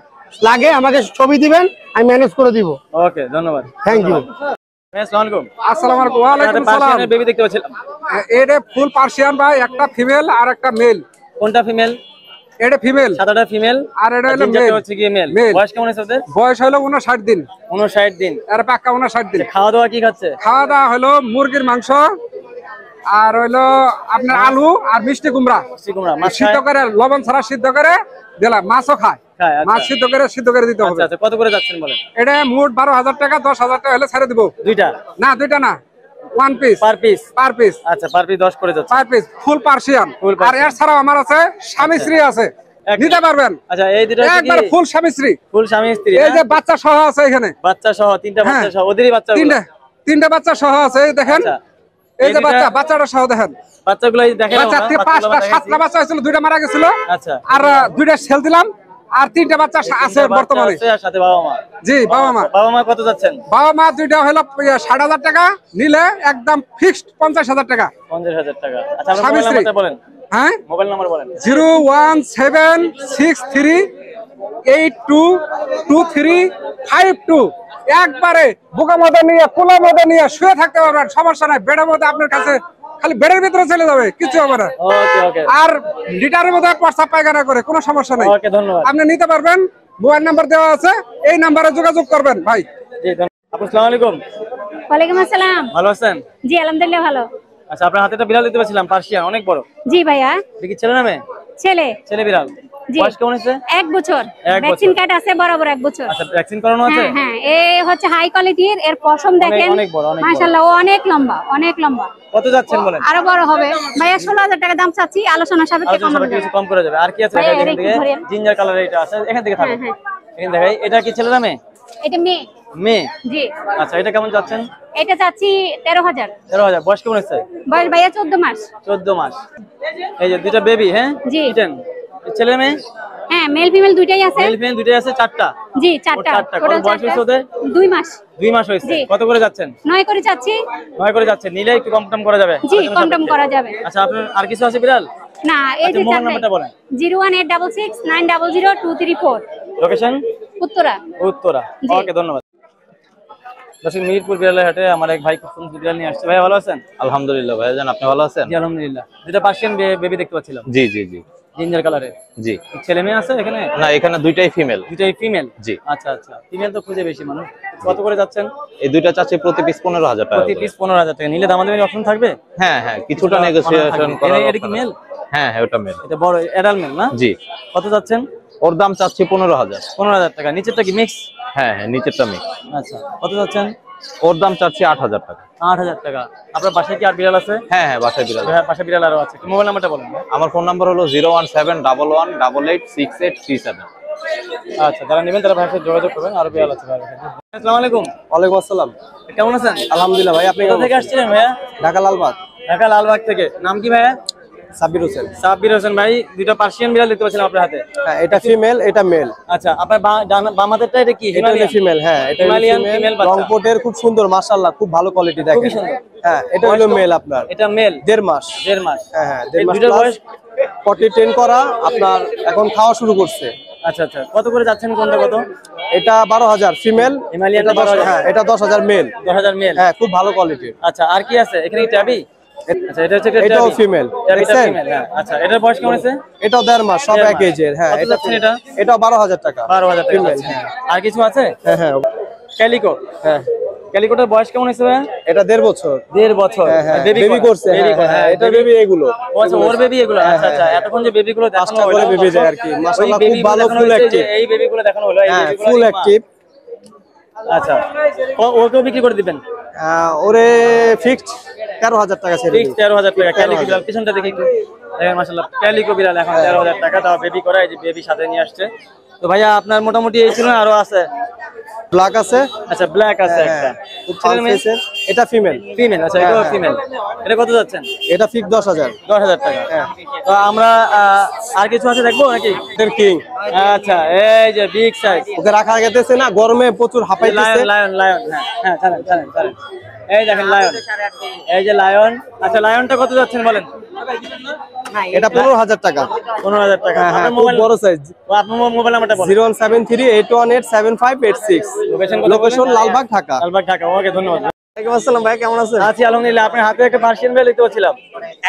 লাগে আমাকে ছবি দিবেন, আমি ম্যানেজ করে দিব। ওকে ধন্যবাদ, থ্যাংক ইউ। আসসালামু আলাইকুম। আসসালামু আলাইকুম। ওয়া আলাইকুম আসসালাম। পার্সিয়ানের বেবি দেখতে পাচ্ছিলাম। এটা ফুল পার্সিয়ান ভাই, একটা ফিমেল আর একটা মেল। কোনটা ফিমেল? এটা ফিমেল, সাদাটা ফিমেল আর এটা হলো জিঞ্জারটা মেল। হচ্ছে কি মেল। বয়স কেমন আছে ওদের? বয়স হলো 59 দিন। 59 দিন। আর পাক্কা 59 দিন। খাওয়া দাওয়া কি খাচ্ছে? খাওয়া দাওয়া হলো মুরগির মাংস, আর হলো আপনার আলু আর মিষ্টি কুমড়া। মাছ সিদ্ধ করে, লবণ ছাড়া সিদ্ধ করে দিলাম। মাছও খায়, মাছ সিদ্ধ করে দিতে হবে। আচ্ছা কত করে যাচ্ছেন বলেন? এটা মোট 12,000 টাকা, 10,000 টাকা হলে ছেড়ে দিব। দুইটা না, দুইটা না, one piece, per piece. Per piece. আচ্ছা পার পিস 10 করে যাচ্ছে। Per piece full Persian. আর এর ছাড়াও আমার আছে স্বামী স্ত্রী আছে, নিতে পারবেন। আচ্ছা এই দুটো একবার ফুল স্বামী স্ত্রী, ফুল স্বামী স্ত্রী। এই যে বাচ্চা সহ আছে এখানে, বাচ্চা সহ, তিনটা বাচ্চা সহ, ওদেরই বাচ্চা। তিনটা বাচ্চা সহ আছে, এই দেখেন। এই যে বাচ্চাটা সহ দেখেন, বাচ্চাগুলো দেখেন। বাচ্চা 5টা 7টা বাচ্চা হয়েছিল, 2টা মারা গেছিল। আচ্ছা আর 2টা সেল দিলাম, আর 3টা বাচ্চা আছে বর্তমানে। সাথে বাবা মা? জি বাবা মা। বাবা মা কত যাচ্ছেন? বাবা মা দুইটা হলো 60,000 টাকা, নিলে একদম ফিক্সড 50,000 টাকা। 50,000 টাকা। আচ্ছা আপনার মোবাইল নাম্বারটা বলেন। হ্যাঁ মোবাইল নাম্বার বলেন। 01763822352। একবারে বুকা মধ্যে নিয়ে, কোলা মধ্যে নিয়ে শুয়ে থাকতে পারবেন, সমস্যা নাই। বেডের মধ্যে আপনার কাছে, খালি বেডের ভিতরে চলে যাবে, কিছু হবে না। ওকে ওকে। আর লিটারের মধ্যে প্রস্রাব পায়খানা করে, কোনো সমস্যা নাই। ওকে ধন্যবাদ। আপনি নিতে পারবেন, মোবাইল নাম্বার দেওয়া আছে, এই নাম্বারে যোগাযোগ করবেন ভাই। জি ধন্যবাদ। আপু আসসালামু আলাইকুম। ওয়ালাইকুম আসসালাম। ভালো আছেন? জি আলহামদুলিল্লাহ ভালো। আচ্ছা আপনার হাতে একটা বিড়াল দেখতে পাচ্ছিলাম, পার্সিয়ান, অনেক বড়। জি ভাইয়া। দেখি ছেলে না মেয়ে? ছেলে। ছেলে বিড়াল। জি। বয়স কেমন আছে? 1 বছর। 1 ভ্যাকসিন কার্ড আছে, বরাবর 1 বছর। আচ্ছা ভ্যাকসিন করানো আছে? হ্যাঁ হ্যাঁ, এই হচ্ছে হাই কোয়ালিটির। এর পশম দেখেন, অনেক বড়, অনেক বড়। মাশাআল্লাহ, ও অনেক লম্বা, অনেক লম্বা। কত যাচ্ছেন বলেন? আরো বড় হবে ভাইয়া। 16,000 টাকা দাম চাচ্ছি, আলোচনা সাপেক্ষে কম হবে। কিছু কম করে যাবে। আর কি আছে? ভাইয়া, এখান এটা থেকে একটু ধরেন। জিঞ্জার কালার এটা আছে, এখান থেকে থাকবে। হ্যাঁ, এখান দেখাই। এটা কি ছেলে না মেয়ে? এটা মেয়ে। মেয়ে। জি। আচ্ছা এটা কেমন যাচ্ছেন? এটা চাচ্ছি 13,000। 13,000। বয়স কেমন আছে? বয়স ভাইয়া 14 মাস। 14 মাস। এই যে দুইটা বেবি। হ্যাঁ জি। ছেলে মেয়ে? হ্যাঁ, মেল ফিমেল দুইটাই আছে। মেল ফিমেল দুইটাই আছে, 4টা। জি 4টা। কত বয়স হয়েছে ওদের? 2 মাস। 2 মাস হয়েছে। কত করে যাচ্ছেন? 9 করে চাচ্ছি। 9 করে যাচ্ছে। নিলে একটু কম করা যাবে? জি কম করা যাবে। আচ্ছা আপনার আর কিছু আছে বিড়াল? না, এই যে মোবাইল নাম্বারটা বলেন। 01866900234। লোকেশন? উত্তরা। উত্তরা। ওকে ধন্যবাদ। দর্শক মিরপুর বিড়ালের হাটে আমার এক ভাই খুব সুন্দর বিড়াল নিয়ে আসছে। ভাই ভালো আছেন? আলহামদুলিল্লাহ ভাইজান, আপনি ভালো আছেন? জি আলহামদুলিল্লাহ। দুটো পার্সিয়ান বেবি দেখতে পাচ্ছিলাম। জি জি জি জিঞ্জার কালারে। জি। ছেলে মেয়ে আছে এখানে? না, এখানে দুইটাই ফিমেল। দুইটাই ফিমেল? জি। আচ্ছা আচ্ছা, ফিমেল তো খুঁজে বেশি মানুষ। কত করে যাচ্ছেন? এই দুইটা চাচ্ছি প্রতি পিস 15,000 টাকা। প্রতি পিস 15,000 টাকা। নিলে দামাদামি অপশন থাকবে? হ্যাঁ হ্যাঁ, কিছুটা নেগোসিয়েশন করা। এটা কি মেল? হ্যাঁ হ্যাঁ, ওটা মেল। এটা বড় অ্যাডাল্ট মেল না? জি। কত যাচ্ছেন? ওর দাম চাচ্ছি 15,000। 15,000 টাকা। নিচেরটা কি মিক্স? হ্যাঁ হ্যাঁ, নিচেরটা মিক্স। আচ্ছা, কত যাচ্ছেন? ওর দাম চাচ্ছি 8,000 টাকা। 8,000 টাকা। আপনার বাসায় কি আর বিড়াল আছে? হ্যাঁ হ্যাঁ, বাসায় বিড়াল। হ্যাঁ, বাসায় বিড়াল আরো আছে। মোবাইল নাম্বারটা বলেন। আমার ফোন নাম্বার হলো 01711886837। আচ্ছা, যারা নেবেন তারা ভাইয়ের সাথে যোগাযোগ করবেন। আরো বিড়াল আছে ভাইয়ের সাথে। আসসালামু আলাইকুম। ওয়ালাইকুম আসসালাম। কেমন আছেন? আলহামদুলিল্লাহ ভাই, আপনি কোথা থেকে আসছিলেন ভাইয়া? ঢাকা লালবাগ। ঢাকা লালবাগ থেকে। নাম কি ভাইয়া? সাব্বির হোসেন। সাব্বির হোসেন ভাই। দুইটা পার্সিয়ান বিড়াল দেখতে পাচ্ছিলাম আপনার হাতে। হ্যাঁ, এটা ফিমেল, এটা মেল। আচ্ছা, আপনার বাম হাতেরটা এটা কি? এটা হলো ফিমেল। হ্যাঁ, এটা হিমালয়ান ফিমেল। ফিমেল বাচ্চা। রংপুরের খুব সুন্দর, মাশাআল্লাহ, খুব ভালো কোয়ালিটি দেখেন। খুবই সুন্দর। হ্যাঁ, এটা হলো মেল আপনার। এটা মেল। 1.5 মাস। 1.5 মাস। হ্যাঁ হ্যাঁ, এই 1.5 মাস। দুইটার বয়স? পটি ট্রেন করা, আপনার এখন খাওয়া শুরু করছে। আচ্ছা আচ্ছা, কত করে যাচ্ছেন? কোনটা কত? এটা 12,000 ফিমেল। হিমালয়ানটা 12,000। হ্যাঁ, এটা 10,000 মেল। 10,000 মেল। হ্যাঁ, খুব ভালো কোয়ালিটির। আচ্ছা, আর কি আছে এখানে? কি ট্যাবি? আচ্ছা, এটা হচ্ছে এটাও ফিমেল। ট্যাবিটা ফিমেল। হ্যাঁ, আচ্ছা, এটার বয়স কেমন আছে? এটাও 1.5 মাস, সব 1.5 এক এজের। হ্যাঁ, কত যাচ্ছেন এটা? এটাও 12,000 টাকা। 12,000 টাকা ফিমেল। যাচ্ছে। আর কিছু আছে? হ্যাঁ হ্যাঁ ক্যালিকো। হ্যাঁ, ক্যালিকোটার বয়স কেমন হয়েছে ভাই? এটা 1.5 বছর। 1.5 বছর। হ্যাঁ হ্যাঁ, বেবি বেবি করছে। বেবি হ্যাঁ হ্যাঁ, এটা বেবি এগুলো। ও আচ্ছা, ওর বেবি এগুলো। আচ্ছা আচ্ছা, এতক্ষণ যে বেবিগুলো দেখানো 5টা করে হলো, বেবি দেয় আর কি। মাশাআল্লাহ, খুব ভালো, ফুল ফুল অ্যাক্টিভ। এই বেবিগুলো দেখানো হলো, এই হ্যাঁ, বেবিগুলো ফুল অ্যাক্টিভ। আচ্ছা, ওকেও বিক্রি করে দিবেন? ওরে ফিক্সড 13,000 টাকা ছেড়ে ঠিক 13,000 টাকা। ক্যালিকো বিড়াল পিছনটা দেখে একটু দেখেন, মাশাআল্লাহ, ক্যালিকো বিড়াল এখন 13,000 টাকা। তাও বেবি করা, এই যে বেবি সাথে নিয়ে আসছে। তো ভাইয়া আপনার মোটামুটি এই ছিল, আরো আছে? ব্ল্যাক আছে। আচ্ছা, ব্ল্যাক আছে একটা। ছেলে মেয়ে? এটা ফিমেল। ফিমেল। আচ্ছা, এটাও ফিমেল। এটা কত যাচ্ছেন? এটা ফিক্স 10,000। 10,000 টাকা। তো আমরা আর কিছু আছে দেখবো নাকি? কিং। আচ্ছা, এই যে বিগ সাইজ। ওকে রাখা গেতেছে না, গরমে প্রচুর হাঁপাইতেছে। Lion lion lion. হ্যাঁ হ্যাঁ, চলেন চলেন চলেন। এই দেখেন লায়ন, এই যে লায়ন। আচ্ছা, লায়নটা কত যাচ্ছেন বলেন? এটা 15,000 টাকা। 15,000 টাকা। হ্যাঁ হ্যাঁ, আপনার খুব মোবাইল, বড় সাইজ। আপনার মোবাইল নাম্বারটা বলেন। 0173818756। লোকেশন লালবাগ, ঢাকা। লালবাগ, ঢাকা। ওকে, ধন্যবাদ। ওয়ালাইকুম আসসালাম ভাই, কেমন আছেন? আছি আলহামদুলিল্লাহ। আপনার হাতে একটা পার্সিয়ান বেল দেখতে পাচ্ছিলাম।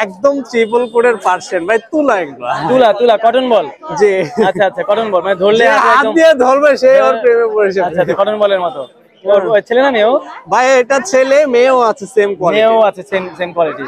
একদম ট্রিপল কোডের পার্সেন্ট ভাই, তুলা এগুলো। তুলা তুলা কটন বল? জি। আচ্ছা আচ্ছা, কটন বল মানে ধরলে যে হাত দিয়ে ধরবে সে ওর প্রেমে পড়েছে। আচ্ছা আচ্ছা, কটন বলের মতো। ওর ছেলে না মেয়েও? ভাই এটা ছেলে, মেয়েও আছে সেম কোয়ালিটি। মেয়েও আছে সেম সেম কোয়ালিটি।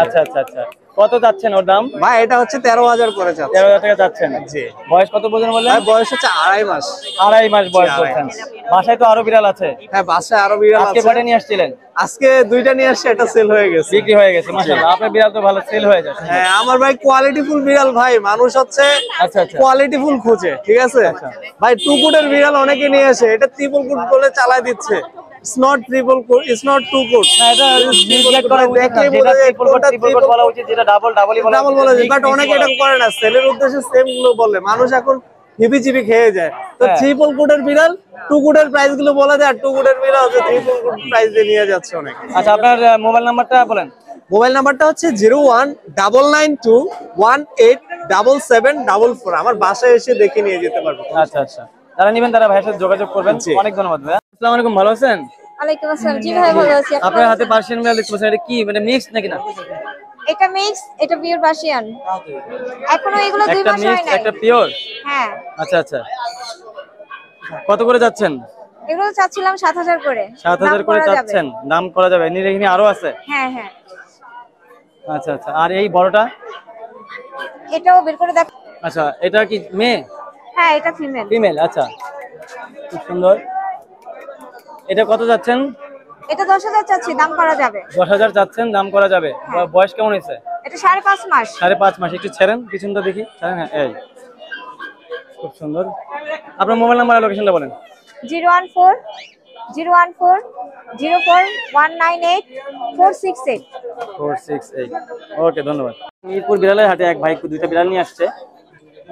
আচ্ছা আচ্ছা আচ্ছা, কত যাচ্ছেন ওর দাম? ভাই এটা হচ্ছে 13,000 করে যাচ্ছে। 13,000 টাকা যাচ্ছেন। জি। বয়স কত বলছেন বললেন? ভাই বয়স হচ্ছে 2.5 মাস। 2.5 মাস বয়স বলছেন। বাসায় তো আরো বিড়াল আছে? হ্যাঁ, বাসায় আরো বিড়াল আজকে আছে। কয়টা নিয়ে আসছিলেন? আজকে 2টা নিয়ে আসছে, এটা সেল হয়ে গেছে। বিক্রি হয়ে গেছে, মাশাআল্লাহ। আপনার বিড়াল তো ভালো সেল হয়ে যাচ্ছে। হ্যাঁ, আমার ভাই কোয়ালিটিফুল বিড়াল ভাই, মানুষ হচ্ছে আচ্ছা আচ্ছা, কোয়ালিটিফুল খুঁজে, ঠিক আছে ভাই। 2 কোটের বিড়াল অনেকে নিয়ে আসে, এটা ট্রিপল কোট বলে চালায় দিচ্ছে। It's not triple coat, it's not 2 coat. না, এটা নিগলেক্ট করা উচিত না। দেখলেই যেটা বোঝা যায় ট্রিপল কোট ট্রিপল কোট বলা উচিত, যেটা ডাবল ডাবলই বলা ডাবল বলা যায়, বাট অনেকে এটা করে না, সেলের উদ্দেশ্যে সেম গুলো বলে। মানুষ এখন হিবিচিবি খেয়ে যায়। তো ট্রিপল কোটের বিড়াল 2 কোটের প্রাইস গুলো বলা যায়, আর 2 কোটের বিড়াল হচ্ছে ট্রিপল কোট প্রাইস দিয়ে নিয়ে যাচ্ছে অনেকে। আচ্ছা, আপনার মোবাইল নাম্বারটা বলেন। মোবাইল নাম্বারটা হচ্ছে 019921877744। আমার বাসায় এসে দেখে নিয়ে যেতে পারবো। আচ্ছা আচ্ছা, যারা নেবেন তারা ভাইয়ের সাথে যোগাযোগ করবেন। অনেক ধন্যবাদ ভাইয়া। আসসালামু আলাইকুম, ভালো আছেন? ওয়ালাইকুম আসসালাম। জি ভাই, ভালো আছি। আপনার হাতে পার্সিয়ান বিড়াল দেখতে পাচ্ছেন, এটা কি মানে মিক্স নাকি না? এটা মিক্স, এটা পিওর পার্সিয়ান। এখনো এগুলো 2 একটা মাস হয় মিক্স নাই। একটা পিওর? হ্যাঁ। আচ্ছা আচ্ছা, কত করে যাচ্ছেন? এগুলো চাচ্ছিলাম 7,000 করে। 7,000 করে যাচ্ছেন, দাম করা যাবে। নিলে এখানে আরো আছে? হ্যাঁ হ্যাঁ। আচ্ছা আচ্ছা, আর এই বড়টা? এটাও বের করে দেখ। আচ্ছা, এটা কি মেয়ে? হ্যাঁ, এটা ফিমেল। ফিমেল। আচ্ছা, খুব সুন্দর। এটা কত যাচ্ছেন? এটা 10,000 চাচ্ছি, দাম করা যাবে। 10,000 যাচ্ছেন, দাম করা যাবে। বয়স কেমন হয়েছে? এটা 5.5 মাস। 5.5 মাস। একটু ছেড়েন, পিছনটা দেখি। ছাড়েন। হ্যাঁ, এই খুব সুন্দর। আপনার মোবাইল নাম্বার আর লোকেশনটা বলেন। 0140140198468 ওকে, ধন্যবাদ। মিরপুর বিড়ালের হাটে এক ভাই 2টা বিড়াল নিয়ে আসছে,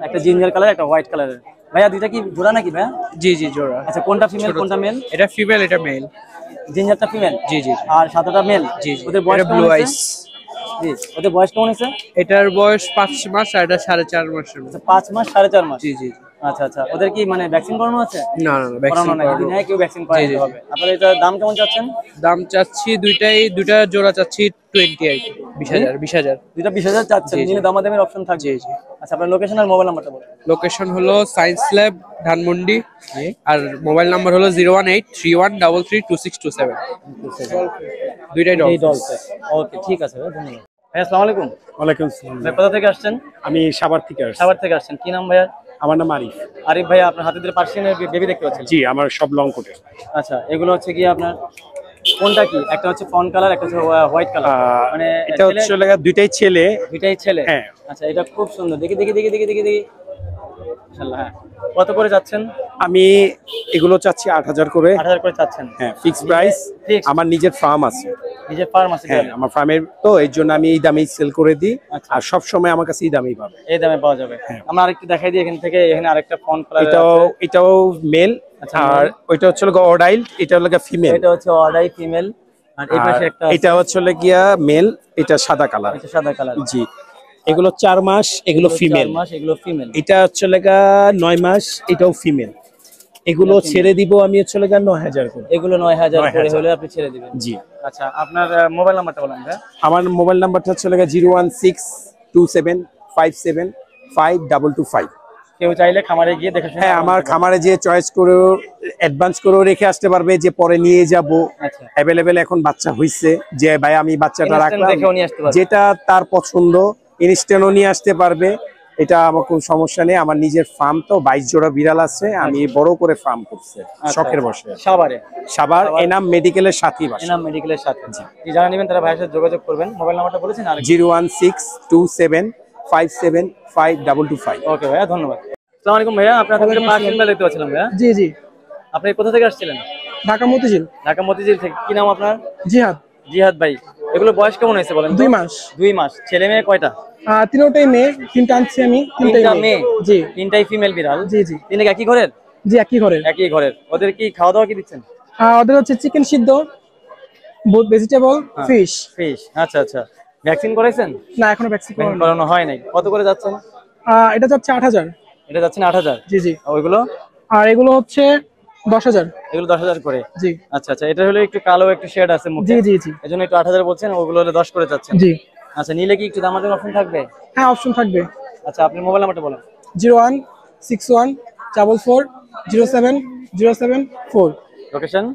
একটা জিঞ্জার কালার, একটা হোয়াইট কালারের। ভাইয়া, 2টা কি জোড়া নাকি ভাইয়া? জি জি, জোড়া। আচ্ছা, কোনটা ফিমেল কোনটা মেল? এটা ফিমেল, এটা মেল। জিঞ্জারটা ফিমেল? জি জি। আর সাদাটা মেল? জি জি। ওদের বয়স ব্লু কেমন হয়েছে? আইস। জি, ওদের বয়স কেমন হয়েছে? এটার বয়স 5 মাস, আর এটা 4.5 মাসের মতো। 5 মাস 4.5 মাস। জি জি। আচ্ছা আচ্ছা, ওদের কি মানে ভ্যাকসিন করানো আছে? না না ভ্যাকসিন করানো নাই, যদি নেয় কেউ ভ্যাকসিন করাতে হবে। আপনার এটা দাম কেমন চাচ্ছেন? দাম চাচ্ছি দুইটা জোড়া চাচ্ছি 20 আর কি 20,000 দুইটা 20,000 চাচ্ছেন, নিলে দামাদামির অপশন থাকবে। জি। আচ্ছা, আপনার লোকেশন আর মোবাইল নাম্বারটা বলুন। লোকেশন হলো সায়েন্স ল্যাব ধানমন্ডি, আর মোবাইল নাম্বার হলো 01831332627। দুইটাই ডলফিন। ওকে, ঠিক আছে ভাই, ধন্যবাদ। ভাই আসসালামু আলাইকুম। ওয়ালাইকুম আসসালাম। ভাই কোথা থেকে আসছেন? আমি সাভার থেকে আসছি। সাভার থেকে আসছেন, কি নাম ভাইয়া? আমার নাম আরিফ। আরিফ ভাই, আপনার হাতে ধরে পার্সিয়ানের বেবি দেখতে পাচ্ছেন? জি, আমার সব লং কোটের। আচ্ছা, এগুলো হচ্ছে কি আপনার কোনটা কি? একটা হচ্ছে ফন কালার, একটা হচ্ছে হোয়াইট কালার। মানে এটা হচ্ছে দুইটাই ছেলে। দুইটাই ছেলে? হ্যাঁ। আচ্ছা, এটা খুব সুন্দর। দেখি দেখি দেখি দেখি দেখি দেখি মাশাআল্লাহ। হ্যাঁ, কত করে যাচ্ছেন? আমি এগুলো চাচ্ছি 8,000 করে। 8,000 করে চাচ্ছেন? হ্যাঁ, ফিক্সড প্রাইস। আমার নিজের ফার্ম আছে। নিজের ফার্ম আছে? হ্যাঁ, আমার ফার্মের তো এই জন্য আমি এই দামেই সেল করে দিই। আর সব সময় আমার কাছে এই দামেই পাবে। এই দামে পাওয়া যাবে। আমরা আরেকটু দেখাই দিই এখান থেকে। এখানে আরেকটা ফন কালার, এটাও মেল। আর ওইটা হচ্ছে অর্ডাইল, এটা হলো ফিমেল। এটা হচ্ছে অর্ডাই ফিমেল। আর এই পাশে একটা, এটা হচ্ছে গিয়া মেল, এটা সাদা কালার। এটা সাদা কালার। জি, এগুলো 4 মাস, এগুলো ফিমেল। 4 মাস, এগুলো ফিমেল। এটা হচ্ছে 9 মাস, এটাও ফিমেল। এগুলো ছেড়ে দিব আমি হচ্ছে 9,000 করে। এগুলো 9,000 করে হলে আপনি ছেড়ে দিবেন? জি। আচ্ছা, আপনার মোবাইল নাম্বারটা বলেন ভাই। আমার মোবাইল নাম্বারটা হচ্ছে 01627575225। কেউ চাইলে খামারে গিয়ে দেখে শুনে, হ্যাঁ, আমার খামারে যে চয়েস করে অ্যাডভান্স করে রেখে আসতে পারবে, যে পরে নিয়ে যাব। আচ্ছা, অ্যাভেলেবেল এখন বাচ্চা হইছে, যে ভাই আমি বাচ্চাটা রাখলাম, যেটা তার পছন্দ ইনস্ট্যান্টও নিয়ে আসতে পারবে। এটা আমার কোনো সমস্যা নেই। আমার নিজের ফার্ম তো 22 জোড়া বিড়াল আছে, আমি বড় করে ফার্ম করছি শখের বসে। সাভার এনাম মেডিকেলের সাথেই বাসা। এনাম মেডিকেলের সাথে। জি, যারা নেবেন তারা ভাইয়ের সাথে যোগাযোগ করবেন। মোবাইল নাম্বারটা বলেছেন? 01627575225। ওকে ভাইয়া, ধন্যবাদ। আসসালামু আলাইকুম ভাইয়া, আপনার হাতে পার্সিয়ান বেল দেখতে পাচ্ছিলাম ভাইয়া। জি জি। আপনি কোথা থেকে আসছিলেন? ঢাকা মতিঝিল। ঢাকা মতিঝিল থেকে। কি নাম আপনার? জিহাদ। জিহাদ ভাই, এগুলো বয়স কেমন হয়েছে বলেন? 2 মাস। 2 মাস। ছেলে মেয়ে কয়টা? তিনটাই মেয়ে, 3টা আনছি আমি। 3টা মেয়ে? জি। 3টাই ফিমেল বিড়াল? জি জি। তিনটা একই ঘরের? জি, একই ঘরের। একই ঘরের। ওদের কি খাওয়া দাওয়া কি দিচ্ছেন? ওদের হচ্ছে চিকেন সিদ্ধ, বহুত ভেজিটেবল, ফিশ। ফিশ, আচ্ছা আচ্ছা। ভ্যাকসিন করাইছেন? না, এখনো ভ্যাকসিন করানো হয় নাই। কত করে যাচ্ছেন? এটা যাচ্ছে 8,000। এটা যাচ্ছে 8,000? জি জি। ওইগুলো? আর এগুলো হচ্ছে 10,000। এগুলো 10,000 করে? জি। আচ্ছা আচ্ছা, এটা হলো একটু কালো, একটু শেড আছে মুখে। জি জি জি। এজন্য একটু 8,000 বলছেন, ওগুলো হলে 10 করে যাচ্ছেন? জি। আচ্ছা, নিলে কি একটু দামাদামি অপশন থাকবে? হ্যাঁ, অপশন থাকবে। আচ্ছা, আপনি মোবাইল নাম্বারটা বলেন। 01614407074। লোকেশন?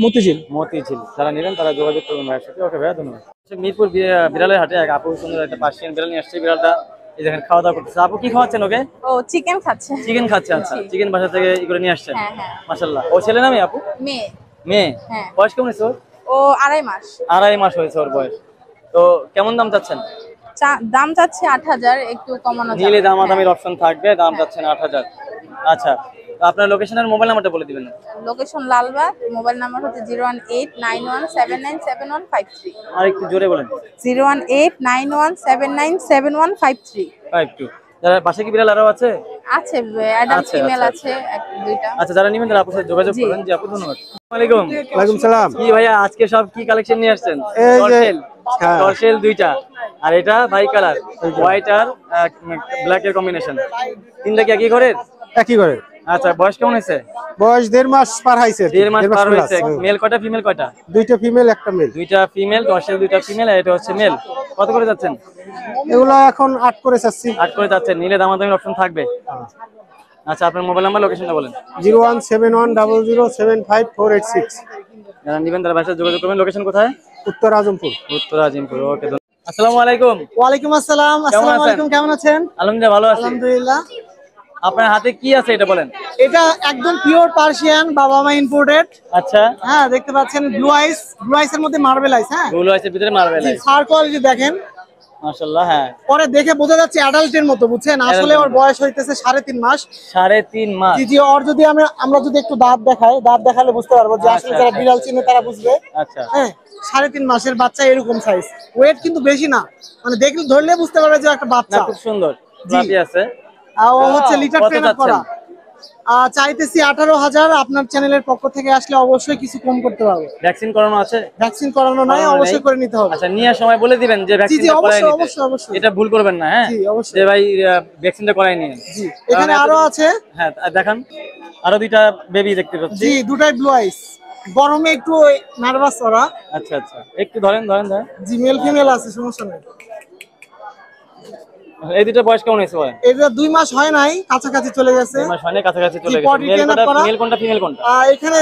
মতিঝিল। মতিঝিল। যারা নেবেন তারা যোগাযোগ করবেন ভাইয়ের সাথে। ওকে ভাইয়া, ধন্যবাদ। মিরপুর বিড়ালের হাটে এক আপু সুন্দর একটা পার্সিয়ান বিড়াল নিয়ে আসছে। বিড়ালটা এই দেখেন খাওয়া দাওয়া করতেছে। আপু কি খাওয়াচ্ছেন ওকে? ও চিকেন খাচ্ছে। চিকেন খাচ্ছে? আচ্ছা, চিকেন বাসা থেকে ই করে নিয়ে আসছেন? হ্যাঁ হ্যাঁ। মাশাআল্লাহ। ও ছেলে না মেয়ে আপু? মেয়ে। মেয়ে? হ্যাঁ। বয়স কেমন হয়েছে ওর? ও 2.5 মাস। 2.5 মাস হয়েছে ওর বয়স। তো কেমন দাম চাচ্ছেন? দাম চাচ্ছে 8,000, একটু কমানো যাবে। নিলে দামাদামির অপশন থাকবে। দাম চাচ্ছেন 8,000। আচ্ছা, তো আপনার লোকেশন আর মোবাইল নাম্বারটা বলে দিবেন। লোকেশন লালবাগ, মোবাইল নাম্বার হচ্ছে 01891797153। আর একটু জোরে বলেন। 01891797153। 52। যারা পাশে কি বিড়াল আরো আছে? আছে, অ্যাডাল্ট ফিমেল আছে 1-2টা। আচ্ছা, যারা নেবেন তারা আপুর সাথে যোগাযোগ করবেন। জি আপু, ধন্যবাদ। আসসালামু আলাইকুম। ওয়ালাইকুম সালাম। কি ভাইয়া, আজকে সব কি কালেকশন নিয়ে আসছেন? টর্সেল 2টা, আর এটা বাই কালার, হোয়াইট আর ব্ল্যাক এর কম্বিনেশন। তিনটা কি একই ঘরের? একই ঘরের। আচ্ছা, বয়স কেমন হয়েছে? বয়স 1.5 মাস পার হইছে। 1.5 মাস পার হয়েছে। মেল কয়টা, ফিমেল কয়টা? 2টা ফিমেল, একটা মেল। 2টা ফিমেল, টর্সেল 2টা ফিমেল, আর এটা হচ্ছে মেল। কত করে যাচ্ছেন? এগুলো এখন 8 করে যাচ্ছি। 8 করে যাচ্ছেন। নিলে দামাদামির অপশন থাকবে। আচ্ছা, আপনার মোবাইল নাম্বার, লোকেশনটা বলেন। 01710075486। যারা নেবেন তারা বাসায় যোগাযোগ করবেন। লোকেশন কোথায়? উত্তর আজমপুর। উত্তর আজমপুর। ওকে, আসসালামু আলাইকুম। ওয়ালাইকুম আসসালাম। আসসালামু আলাইকুম, কেমন আছেন? আলহামদুলিল্লাহ, ভালো আছি। আলহামদুলিল্লাহ। আপনার হাতে কি আছে এটা বলেন। এটা একদম পিওর পার্সিয়ান, বাবা মা ইম্পোর্টেড। আচ্ছা। হ্যাঁ, দেখতে পাচ্ছেন ব্লু আইস এর মধ্যে মার্বেল আইস। হ্যাঁ, ব্লু আইসের ভিতরে মার্বেল আইস। ফার কোয়ালিটি দেখেন, মাশাআল্লাহ। হ্যাঁ, পরে দেখে বোঝা যাচ্ছে অ্যাডাল্টের মতো, বুঝছেন? আসলে ওর বয়স হইতেছে 3.5 মাস। 3.5 মাস? জি জি। ওর যদি আমরা যদি একটু দাঁত দেখালে বুঝতে পারবো যে আসলে যারা বিড়াল চিনে তারা বুঝবে। আচ্ছা। হ্যাঁ, 3.5 মাসের বাচ্চা এরকম সাইজ, ওয়েট কিন্তু বেশি না, মানে দেখলে ধরলে বুঝতে পারবে যে একটা বাচ্চা। খুব সুন্দর ফ্লাফি আছে। ও হচ্ছে লিটার ট্রেন করা। চাইতেছি 18,000। আপনার চ্যানেলের পক্ষ থেকে আসলে অবশ্যই কিছু কম করতে পারবো। ভ্যাকসিন করানো আছে? ভ্যাকসিন করানো নাই, অবশ্যই করে নিতে হবে। আচ্ছা, নিয়ে সময় বলে দিবেন যে ভ্যাকসিনটা করাই নিতে। অবশ্যই অবশ্যই এটা ভুল করবেন না, হ্যাঁ? জি অবশ্যই। যে ভাই ভ্যাকসিনটা করাই নিন। জি, এখানে আরো আছে। হ্যাঁ, দেখান। আরো দুইটা বেবি দেখতে পাচ্ছি। জি, দুটাই ব্লু আইস। গরমে একটু নার্ভাস ওরা। আচ্ছা আচ্ছা, একটু ধরেন। জি, মেল ফিমেল আছে, সমস্যা নেই। এই দুটো বয়স কেমন হয়েছে বলেন? এটা 2 মাস হয় নাই, কাছাকাছি চলে গেছে। 2 মাস হয় নাই, কাছাকাছি চলে গেছে। মেল কোনটা ফিমেল কোনটা? এখানে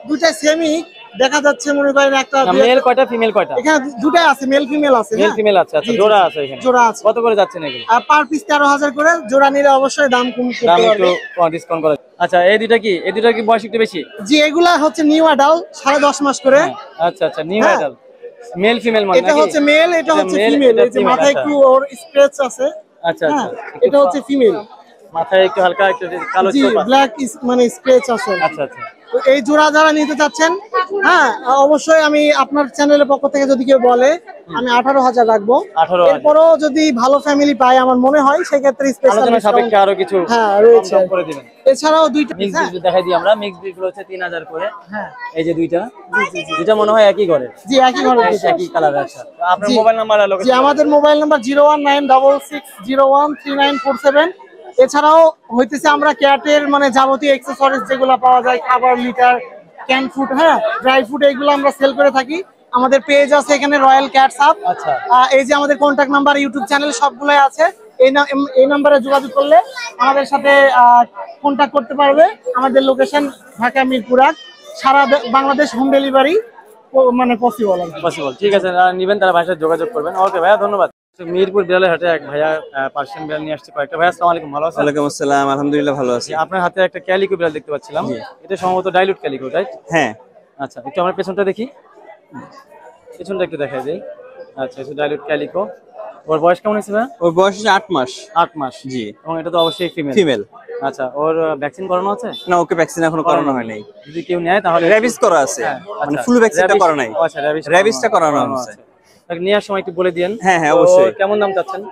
দুটাই সেমই দেখা যাচ্ছে, মনে করেন একটা মেল কয়টা ফিমেল কয়টা? এখানে দুটাই আছে, মেল ফিমেল আছে। মেল ফিমেল আছে। আচ্ছা, জোড়া আছে এখানে? জোড়া আছে। কত করে যাচ্ছে নাকি? পার পিস 13,000 করে। জোড়া নিলে অবশ্যই দাম কম করতে পারবে। দাম একটু ডিসকাউন্ট করা। আচ্ছা, এই দুটো কি? এই দুটো কি বয়স একটু বেশি? জি, এগুলা হচ্ছে নিউ অ্যাডাল্ট, 10.5 মাস করে। আচ্ছা আচ্ছা, নিউ অ্যাডাল্ট। মেল ফিমেল মানে এটা হচ্ছে মেল, এটা হচ্ছে ফিমেল। এই যে মাথায় একটু ওর স্ক্র্যাচ আছে। আচ্ছা আচ্ছা, এটা হচ্ছে ফিমেল। মাথায় একটু হালকা একটু কালো জি, ব্ল্যাক মানে স্ক্র্যাচ আছে। আচ্ছা আচ্ছা। তো এই জোড়া যারা নিতে চাচ্ছেন, হ্যাঁ অবশ্যই আমি আপনার চ্যানেলের পক্ষ থেকে যদি কেউ বলে, আমি 18,000 রাখবো। এরপরও যদি ভালো ফ্যামিলি পায় আমার মনে হয়, সেক্ষেত্রে স্পেশাল আলোচনা সাপেক্ষে আরো কিছু হ্যাঁ রয়েছে করে দিবেন। এছাড়াও দুইটা মিক্স ব্রিড দেখাই দিই আমরা। মিক্স ব্রিড গুলো হচ্ছে 3,000 করে। হ্যাঁ, এই যে দুইটা। দুইটা মনে হয় একই ঘরে। জি, একই ঘরে, একই কালার। আচ্ছা, আপনার মোবাইল নাম্বার আর লোকেশন? জি, আমাদের মোবাইল নাম্বার 01966013947। এছাড়াও হইতেছে আমরা ক্যাটের মানে যাবতীয় অ্যাকসেসরিজ যেগুলো পাওয়া যায়, খাবার, লিটার, ক্যান ফুড, হ্যাঁ ড্রাই ফুড, এইগুলো আমরা সেল করে থাকি। আমাদের পেজ আছে এখানে, রয়্যাল ক্যাটস হাব। আচ্ছা, এই যে আমাদের কন্ট্যাক্ট নাম্বার, ইউটিউব চ্যানেল সবগুলোই আছে। এই নাম্বারে যোগাযোগ করলে আমাদের সাথে কন্ট্যাক্ট করতে পারবে। আমাদের লোকেশন ঢাকা মিরপুর 1। সারা বাংলাদেশ হোম ডেলিভারি মানে পসিবল। ঠিক আছে, যারা নেবেন তারা ভাইয়ের সাথে যোগাযোগ করবেন। ওকে ভাইয়া, ধন্যবাদ। মিরপুর বিড়ালের হাটে এক ভাইয়া পার্সিয়ান বিড়াল নিয়ে আসছে কয়েকটা। ভাইয়া আসসালামু আলাইকুম, ভালো আছেন? ওয়ালাইকুম আসসালাম, আলহামদুলিল্লাহ ভালো আছি। আপনার হাতে একটা ক্যালিকো বিড়াল দেখতে পাচ্ছিলাম। এটা সম্ভবত ডাইলুট ক্যালিকো, রাইট? হ্যাঁ। আচ্ছা, একটু আমার পেছনটা দেখি। পেছনটা একটু দেখাই দেই। আচ্ছা, এটা ডাইলুট ক্যালিকো। ওর বয়স কেমন হয়েছে ভাইয়া? ওর বয়স 8 মাস। 8 মাস, জি। এবং এটা তো অবশ্যই ফিমেল। আচ্ছা, ওর ভ্যাকসিন করানো আছে? না, ওকে ভ্যাকসিন এখনো করানো হয় নাই। যদি কেউ নেয় তাহলে র‍্যাবিস করা আছে, মানে ফুল ভ্যাকসিনটা করা নাই। আচ্ছা, র‍্যাবিসটা করানো আছে। তাকে নেওয়ার সময় একটু বলে দিয়েন। হ্যাঁ হ্যাঁ, অবশ্যই। কেমন দাম চাচ্ছেন?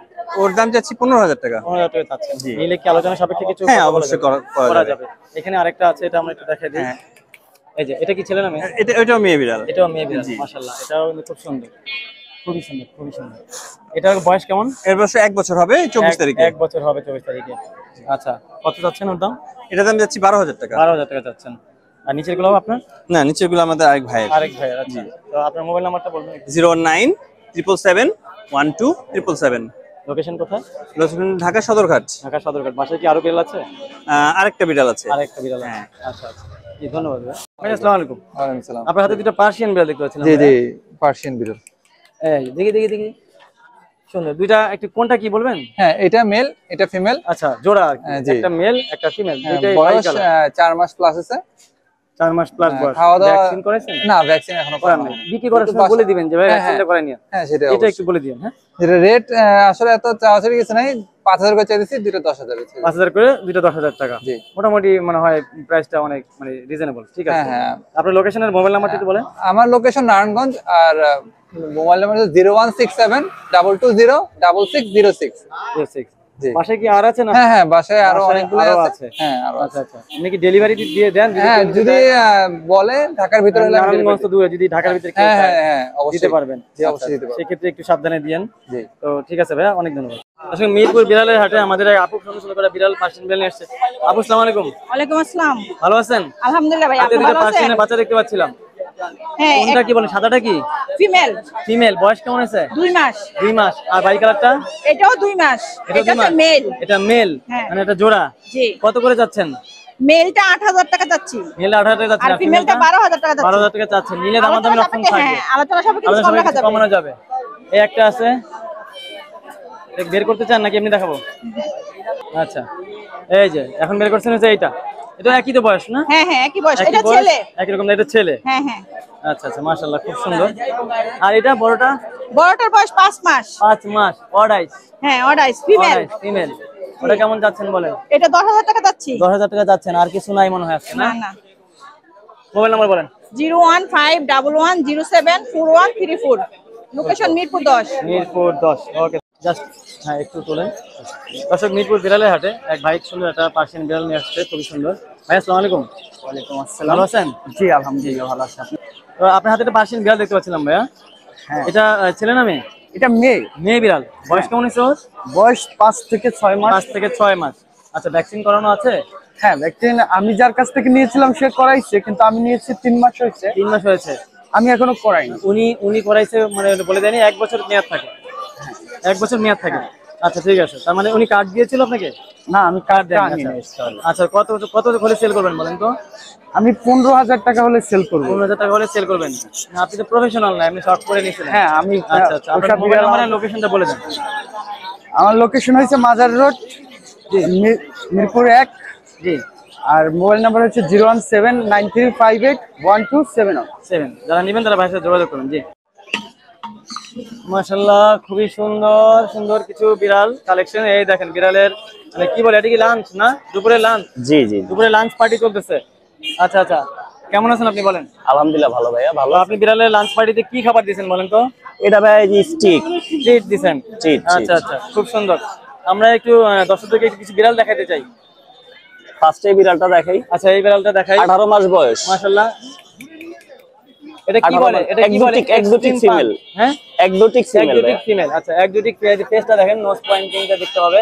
ওর দাম চাচ্ছি 15,000 টাকা। 15,000 টাকা চাচ্ছেন। নিলে কি আলোচনা সাপেক্ষে কিছু? হ্যাঁ, অবশ্যই করা যাবে। এখানে আরেকটা আছে, এটা আমরা একটু দেখাই দিই। এই যে, এটা কি ছেলে না মেয়ে? এটাও মেয়ে বিড়াল। এটাও মেয়ে বিড়াল, মাশাআল্লাহ। এটাও কিন্তু খুব সুন্দর, খুবই সুন্দর, খুবই সুন্দর। এটার বয়স কেমন? এর বয়স 1 বছর হবে 24 তারিখে। 1 বছর হবে 24 তারিখে। আচ্ছা, কত চাচ্ছেন ওর দাম? এটার দাম যাচ্ছি 12,000 টাকা। 12,000 টাকা চাচ্ছেন। আর নিচের গুলো আপনার? না, নিচের গুলো আমাদের আরেক ভাইয়ের। আচ্ছা। তো আপনার মোবাইল নাম্বারটা বলবেন? 01977712777। লোকেশন কোথায়? লোকেশন ঢাকা সদরঘাট। ঢাকা সদরঘাট। বাসায় কি আরো বিড়াল আছে? আরেকটা বিড়াল আছে। আরেকটা বিড়াল আছে। আচ্ছা আচ্ছা, জি, ধন্যবাদ ভাই। আসসালামু আলাইকুম। ওয়ালাইকুম আসসালাম। আপনার হাতে দুটো পার্সিয়ান বিড়াল দেখতে পাচ্ছিলাম। জি জি, পার্সিয়ান বিড়াল। এই দেখি সুন্দর দুইটা। একটু কোনটা কি বলবেন? হ্যাঁ, এটা মেল, এটা ফিমেল। আচ্ছা, জোড়া। একটা মেল একটা ফিমেল, দুইটাই বয়স 4 মাস প্লাস আছে। 4 মাস প্লাস বয়স। ভ্যাকসিন করেছেন? না, ভ্যাকসিন এখনো করা নাই। বিক্রি করার সময় বলে দিবেন যে ভাই ভ্যাকসিনটা করাই নিয়ে। হ্যাঁ, সেটা এটা একটু বলে দিবেন। হ্যাঁ, যেটা রেট আসলে এত চাওয়াচারি কিছু নাই। 5,000 করে চাইছি, দুটো 10,000। 5,000 করে, দুটো 10,000 টাকা। জি, মোটামুটি মনে হয় প্রাইসটা অনেক মানে রিজনেবল। ঠিক আছে। হ্যাঁ, আপনার লোকেশনের মোবাইল নাম্বারটা একটু বলেন। আমার লোকেশন নারায়ণগঞ্জ, আর মোবাইল নাম্বার 01676726606। বাসায় কি আর আছে না? হ্যাঁ হ্যাঁ, বাসায় আরো অনেকগুলো আছে। হ্যাঁ, আরো আচ্ছা আচ্ছা। আপনি কি ডেলিভারি দিয়ে দেন? হ্যাঁ, যদি বলে ঢাকার ভিতরে হলে নারায়ণগঞ্জ তো দূরে, যদি ঢাকার ভিতরে কেউ হ্যাঁ হ্যাঁ অবশ্যই দিতে পারবেন। জি, অবশ্যই দিতে পারবেন। সেই ক্ষেত্রে একটু সাবধানে দিয়েন। জি, তো ঠিক আছে ভাইয়া, অনেক ধন্যবাদ। আসলে মিরপুর বিড়ালের হাটে আমাদের এক আপু সুন্দর করে বিড়াল পার্সিয়ান বিড়াল নিয়ে আসছে। আপু আসসালামু আলাইকুম। ওয়ালাইকুম আসসালাম। ভালো আছেন? আলহামদুলিল্লাহ ভাই, আপনি ভালো আছেন? পার্সিয়ানের বাচ্চা দেখতে পাচ্ছিলাম। হ্যাঁ, কোনটা কি বলেন? সাদাটা কি? ফিমেল। ফিমেল। বয়স কেমন আছে? 2 মাস। 2 মাস। আর বাই কালারটা? এটাও 2 মাস। এটা মেল। এটা মেল, মানে এটা জোড়া। জি। কত করে যাচ্ছেন? মেলটা 8,000 টাকা যাচ্ছে। মেলটা 8,000 টাকা যাচ্ছে, আর ফিমেলটা 12,000 টাকা যাচ্ছে। 12,000 টাকা যাচ্ছে। নিলে দামাদামি অপশন থাকবে। হ্যাঁ, আলোচনা সাপেক্ষে কিছু কম রাখা যাবে। কমানো যাবে। এই একটা আছে, এক বের করতে চান নাকি এমনি দেখাবো? আচ্ছা, এই যে এখন বের করছেন হচ্ছে এইটা। এটা একই তো বয়স না? হ্যাঁ হ্যাঁ, একই বয়স। এটা ছেলে। একই রকম। এটা ছেলে? হ্যাঁ হ্যাঁ। আচ্ছা আচ্ছা, মাশাআল্লাহ, খুব সুন্দর। আর এটা বড়টা? বড়টার বয়স 5 মাস। 5 মাস। অডাইস? হ্যাঁ, অডাইস ফিমেল। ফিমেল। ওটা কেমন যাচ্ছেন বলেন? এটা 10,000 টাকা যাচ্ছে। 10,000 টাকা যাচ্ছেন। আর কিছু নাই মনে হয় আজকে না? না। মোবাইল নাম্বার বলেন। 01511074134। লোকেশন মিরপুর 10। মিরপুর 10। ওকে, জাস্ট হ্যাঁ একটু তোলেন। দর্শক মিরপুর বিড়ালের হাটে এক ভাই সুন্দর একটা পার্সিয়ান বিড়াল নিয়ে আসছে, খুবই সুন্দর। ভাই আসসালামু আলাইকুম। ওয়ালাইকুম আসসালাম। ভালো আছেন? জি আলহামদুলিল্লাহ ভালো আছি। আপনি? তো আপনার হাতে একটা পার্সিয়ান বিড়াল দেখতে পাচ্ছিলাম ভাইয়া। হ্যাঁ। এটা ছেলে না মেয়ে? এটা মেয়ে। মেয়ে বিড়াল। বয়স কেমন হয়েছে ওর? বয়স 5 থেকে 6 মাস। 5 থেকে 6 মাস। আচ্ছা, ভ্যাকসিন করানো আছে? হ্যাঁ, ভ্যাকসিন আমি যার কাছ থেকে নিয়েছিলাম সে করাইছে, কিন্তু আমি নিয়েছি 3 মাস হয়েছে। 3 মাস হয়েছে। আমি এখনো করাইনি। উনি করাইছে মানে বলে দেয়নি 1 বছর মেয়াদ থাকে। 1 বছর মেয়াদ থাকে। আচ্ছা ঠিক আছে, তার মানে উনি কার্ড দিয়েছিল আপনাকে? না, আমি কার্ড দেইনি। আচ্ছা, কত হলে সেল করবেন বলেন তো? আমি 15,000 টাকা হলে সেল করব। 15,000 টাকা হলে সেল করবেন? না, আপনি তো প্রফেশনাল না, আপনি শর্ট করে নিয়েছেন। হ্যাঁ, আমি আচ্ছা আচ্ছা, আপনার মোবাইল নাম্বার আর লোকেশনটা বলে দেন। আমার লোকেশন হচ্ছে মাজার রোড, মিরপুর 1। জি। আর মোবাইল নাম্বার হচ্ছে 01793581277। যারা নেবেন তারা ভাইয়ের সাথে যোগাযোগ করুন। জি। মাশাআল্লাহ, খুবই সুন্দর সুন্দর কিছু বিড়াল কালেকশন। এই দেখেন বিড়ালের মানে কি বলে, এটা কি লাঞ্চ না দুপুরে লাঞ্চ? জি জি, দুপুরে লাঞ্চ পার্টি চলতেছে। আচ্ছা আচ্ছা, কেমন আছেন আপনি বলেন? আলহামদুলিল্লাহ ভালো ভাইয়া, ভালো। আপনি বিড়ালের লাঞ্চ পার্টিতে কি খাবার দিয়েছেন বলেন তো? এটা ভাই স্টিক ট্রিট দিয়েছেন। ট্রিট। আচ্ছা আচ্ছা, খুব সুন্দর। আমরা একটু দর্শকদেরকে কিছু বিড়াল দেখাতে চাই। ফার্স্টে বিড়ালটা দেখাই। আচ্ছা, এই বিড়ালটা দেখাই। 18 মাস বয়স। মাশাআল্লাহ। এটা কি বলে? এটা কি বলে? Exotic female. হ্যাঁ, এক্সোটিক ফিমেল। Exotic female. আচ্ছা, এক্সোটিক ফেসটা দেখেন, নোজ পয়েন্টিংটা দেখতে হবে,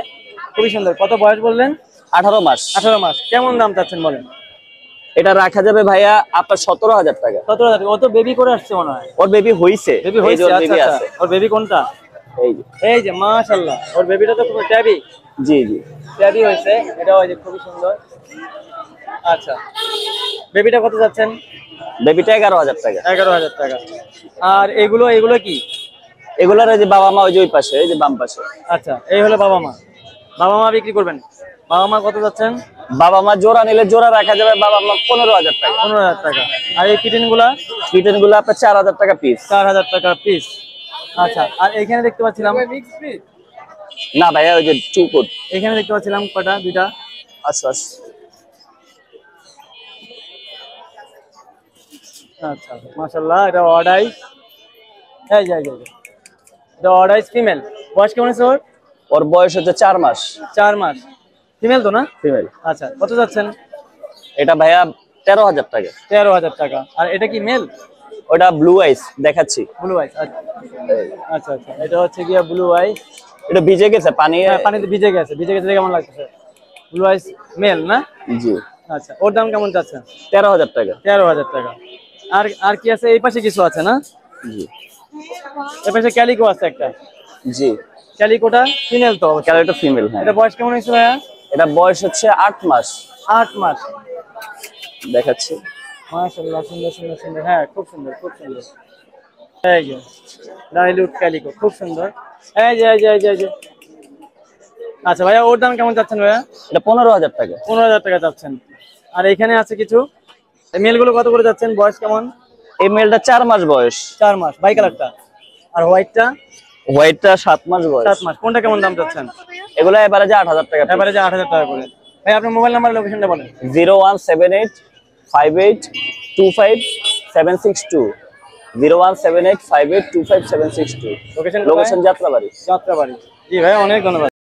খুবই সুন্দর। কত বয়স বললেন? 18 মাস। 18 মাস। কেমন দাম চাচ্ছেন বলেন? এটা রাখা যাবে ভাইয়া আপনার 17,000 টাকা। 17,000। ও তো বেবি করে আসছে মনে হয়। ওর বেবি হইছে। বেবি হইছে। আচ্ছা আচ্ছা, ওর বেবি কোনটা? এই যে মাশাআল্লাহ, ওর বেবিটা তো পুরো ট্যাবি। জি জি, ট্যাবি হইছে। এটা ওই যে খুবই সুন্দর। আচ্ছা, বেবিটা কত যাচ্ছেন? বেবিটা 11,000 টাকা। 11,000 টাকা। আর এগুলো কি? এগুলোর এই যে বাবা মা, ওই যে ওই পাশে, এই যে বাম পাশে। আচ্ছা, এই হলো বাবা মা। বাবা মা বিক্রি করবেন? বাবা মা কত যাচ্ছেন? বাবা মা জোড়া নিলে জোড়া রাখা যাবে বাবা মা 15,000 টাকা। 15,000 টাকা। আর এই কিটেনগুলো আপনার 4,000 টাকা পিস। 4,000 টাকা পিস। আচ্ছা, আর এখানে দেখতে পাচ্ছিলাম না ভাইয়া, ওই যে চুকুট। এখানে দেখতে পাচ্ছিলাম কয়টা? দুইটা। আচ্ছা আচ্ছা, মাশাআল্লাহ। এটা অর্ডাইস। এই যে এটা অর্ডাইস ফিমেল। বয়স কেমন আছে ওর? ওর বয়স হচ্ছে 4 মাস। 4 মাস। ফিমেল তো না? ফিমেল। আচ্ছা, কত যাচ্ছেন? এটা ভাইয়া 13,000 টাকা। 13,000 টাকা। আর এটা কি মেল? ওটা ব্লু আইস দেখাচ্ছি। ব্লু আইস। আচ্ছা আচ্ছা, এটা হচ্ছে গিয়া ব্লু আইস। এটা ভিজে গেছে পানিতে ভিজে গেছে। কেমন লাগতেছে? ব্লু আইস মেল না? জি। আচ্ছা, ওর দাম কেমন যাচ্ছে? 13,000 টাকা। 13,000 টাকা। আর কি আছে? এই পাশে কিছু আছে না? জি। এই পাশে ক্যালিকো আছে একটা। জি। ক্যালিকোটা ফিমেল তো? ক্যালিকোটা ফিমেল। হ্যাঁ। এটা বয়স কেমন হয়েছে ভাইয়া? এটা বয়স হচ্ছে 8 মাস। 8 মাস। দেখাচ্ছি। মাশাআল্লাহ, সুন্দর সুন্দর সুন্দর। হ্যাঁ, খুব সুন্দর খুব সুন্দর। এই যে ডাইলুট ক্যালিকো, খুব সুন্দর। এই যে আচ্ছা ভাইয়া, ওর দাম কেমন যাচ্ছেন ভাইয়া? এটা 15,000 টাকা। 15,000 টাকা যাচ্ছেন। আর এখানে আছে কিছু মেলগুলো কত করে যাচ্ছেন? বয়স কেমন? এই মেলটা 4 মাস বয়স। 4 মাস। বাই কালারটা। আর হোয়াইটটা? হোয়াইটটা 7 মাস বয়স। 7 মাস। কোনটা কেমন দাম যাচ্ছেন? এগুলো এভারেজে 8,000 টাকা। এভারেজে 8,000 টাকা করে। ভাই আপনার মোবাইল নাম্বার লোকেশনটা বলেন। 01785825762। 01785825762। লোকেশন যাত্রাবাড়ি। যাত্রাবাড়ি। জি ভাই, অনেক ধন্যবাদ।